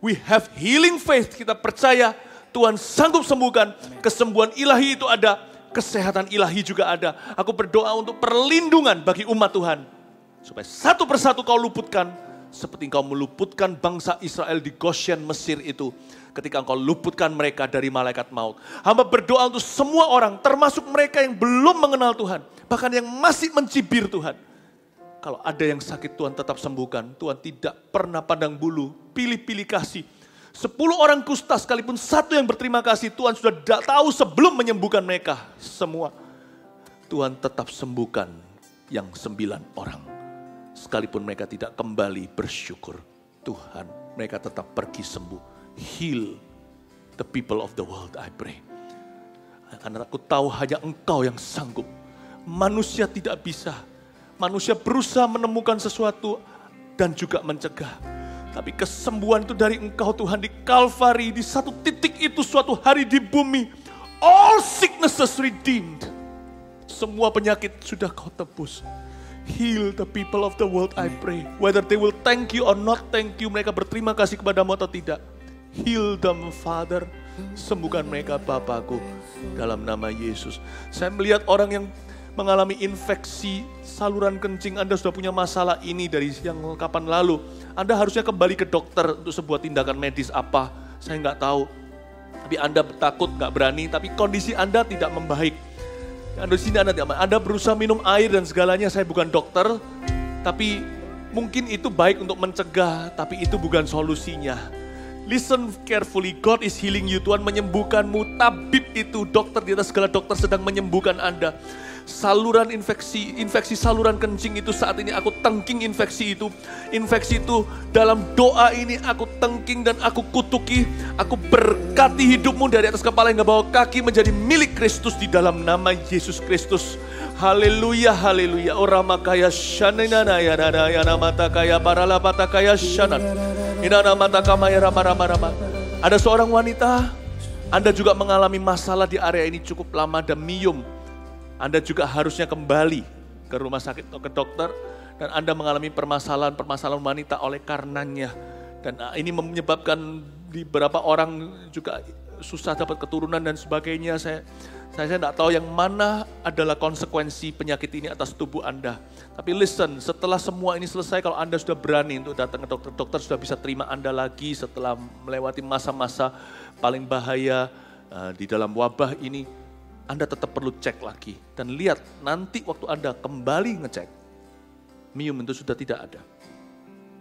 Speaker 7: we have healing faith, kita percaya Tuhan sanggup sembuhkan, kesembuhan ilahi itu ada, kesehatan ilahi juga ada. Aku berdoa untuk perlindungan bagi umat Tuhan, supaya satu persatu kau luputkan, seperti engkau meluputkan bangsa Israel di Goshen Mesir itu, ketika engkau luputkan mereka dari malaikat maut. Hamba berdoa untuk semua orang, termasuk mereka yang belum mengenal Tuhan, bahkan yang masih mencibir Tuhan. Kalau ada yang sakit, Tuhan tetap sembuhkan. Tuhan tidak pernah pandang bulu, pilih-pilih kasih. 10 orang kusta sekalipun satu yang berterima kasih, Tuhan sudah tahu sebelum menyembuhkan mereka semua. Tuhan tetap sembuhkan yang 9 orang. Sekalipun mereka tidak kembali bersyukur, Tuhan, mereka tetap pergi sembuh. Heal the people of the world, I pray. Karena aku tahu hanya Engkau yang sanggup. Manusia tidak bisa. Manusia berusaha menemukan sesuatu dan juga mencegah. Tapi kesembuhan itu dari Engkau Tuhan, di Kalvari, di satu titik itu suatu hari di bumi. All sicknesses redeemed. Semua penyakit sudah Kau tebus. Heal the people of the world, I pray. Whether they will thank you or not thank you, mereka berterima kasih kepadamu atau tidak. Heal them, Father. Sembuhkan mereka, Bapakku, dalam nama Yesus. Saya melihat orang yang mengalami infeksi saluran kencing. Anda sudah punya masalah ini dari yang kapan lalu. Anda harusnya kembali ke dokter untuk sebuah tindakan medis apa, saya nggak tahu. Tapi Anda takut, nggak berani, tapi kondisi Anda tidak membaik. Anda di sini Anda berusaha minum air dan segalanya. Saya bukan dokter, tapi mungkin itu baik untuk mencegah, tapi itu bukan solusinya. Listen carefully, God is healing you. Tuhan menyembuhkanmu. Tabib itu, dokter di atas segala dokter sedang menyembuhkan Anda. Saluran infeksi saluran kencing itu saat ini aku tengking infeksi itu. Infeksi itu dalam doa ini aku tengking dan aku kutuki. Aku berkati hidupmu dari atas kepala hingga bawah kaki menjadi milik Kristus di dalam nama Yesus Kristus. Haleluya, haleluya. Orama kaya shanana ya nana ya namata kaya baralapata kaya shanan. Inana mata kamaya rama. Ada seorang wanita, Anda juga mengalami masalah di area ini cukup lama dan mium. Anda juga harusnya kembali ke rumah sakit atau ke dokter, dan Anda mengalami permasalahan wanita oleh karenanya. Dan ini menyebabkan di beberapa orang juga susah dapat keturunan dan sebagainya. Saya tidak tahu yang mana adalah konsekuensi penyakit ini atas tubuh Anda. Tapi listen, setelah semua ini selesai, kalau Anda sudah berani untuk datang ke dokter, dokter sudah bisa terima Anda lagi setelah melewati masa-masa paling bahaya di dalam wabah ini. Anda tetap perlu cek lagi dan lihat nanti waktu Anda kembali ngecek, mium itu sudah tidak ada.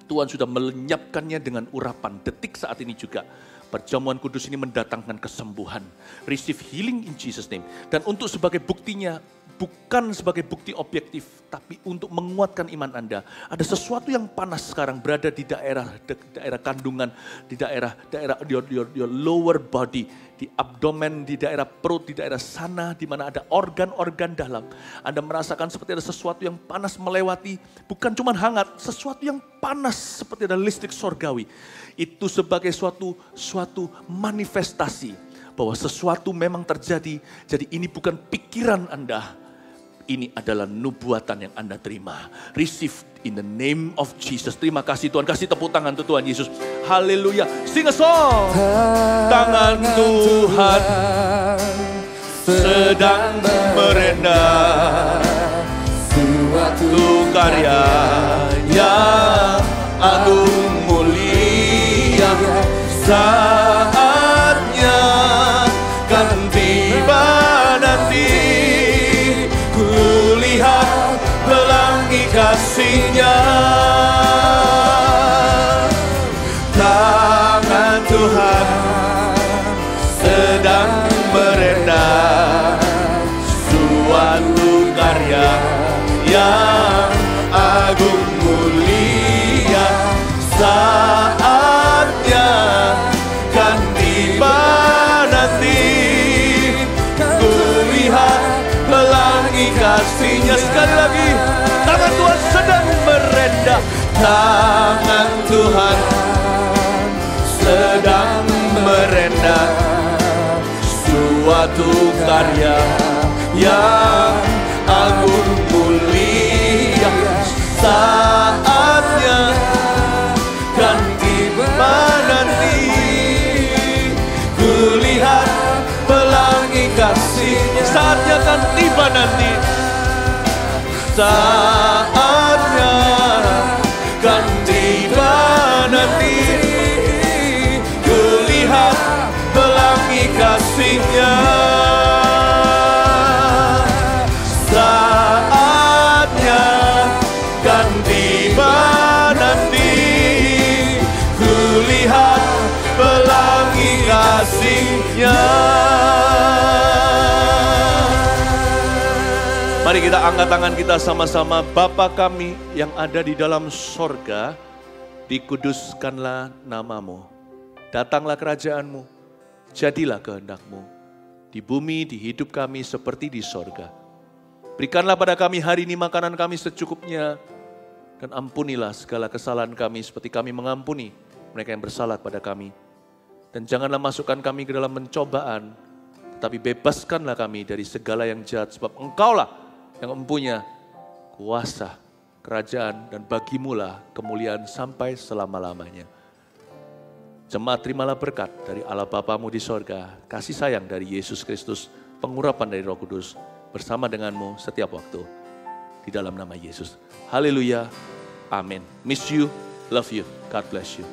Speaker 7: Tuhan sudah melenyapkannya dengan urapan. Detik saat ini juga perjamuan kudus ini mendatangkan kesembuhan. Receive healing in Jesus name. Dan untuk sebagai buktinya, bukan sebagai bukti objektif, tapi untuk menguatkan iman Anda. Ada sesuatu yang panas sekarang berada di daerah kandungan, di daerah your lower body, di abdomen, di daerah perut, di daerah sana, di mana ada organ-organ dalam. Anda merasakan seperti ada sesuatu yang panas melewati, bukan cuma hangat, sesuatu yang panas seperti ada listrik sorgawi. Itu sebagai suatu manifestasi bahwa sesuatu memang terjadi. Jadi ini bukan pikiran Anda. Ini adalah nubuatan yang Anda terima. Receive in the name of Jesus. Terima kasih Tuhan. Kasih tepuk tangan untuk Tuhan Yesus. Haleluya. Sing a song. Tangan Tuhan sedang merendah. Suatu karya yang agung mulia. Saatnya kan tiba nanti. Kulihat pelangi kasih-Nya. Tangan Tuhan sedang merendah. kasih-Nya. Sekali lagi, tangan Tuhan sedang merendah. Tangan Tuhan sedang merendah suatu karya yang agung mulia. Saatnya kan tiba nanti, kulihat pelangi kasih. Saatnya kan tiba nanti, saatnya kan tiba nanti, kulihat pelangi kasih-Nya. Saatnya kan tiba nanti, kulihat pelangi kasih-Nya. Mari kita angkat tangan kita sama-sama. Bapa kami yang ada di dalam sorga, dikuduskanlah nama-Mu. Datanglah kerajaan-Mu, jadilah kehendak-Mu. Di bumi, di hidup kami seperti di sorga. Berikanlah pada kami hari ini makanan kami secukupnya. Dan ampunilah segala kesalahan kami seperti kami mengampuni mereka yang bersalah pada kami. Dan janganlah masukkan kami ke dalam pencobaan, tetapi bebaskanlah kami dari segala yang jahat. Sebab Engkaulah yang mempunyai kuasa, kerajaan, dan bagimulah kemuliaan sampai selama-lamanya. Jemaat, terimalah berkat dari Allah Bapamu di sorga, kasih sayang dari Yesus Kristus, pengurapan dari Roh Kudus, bersama denganmu setiap waktu. Di dalam nama Yesus. Haleluya. Amin. Miss you, love you. God bless you.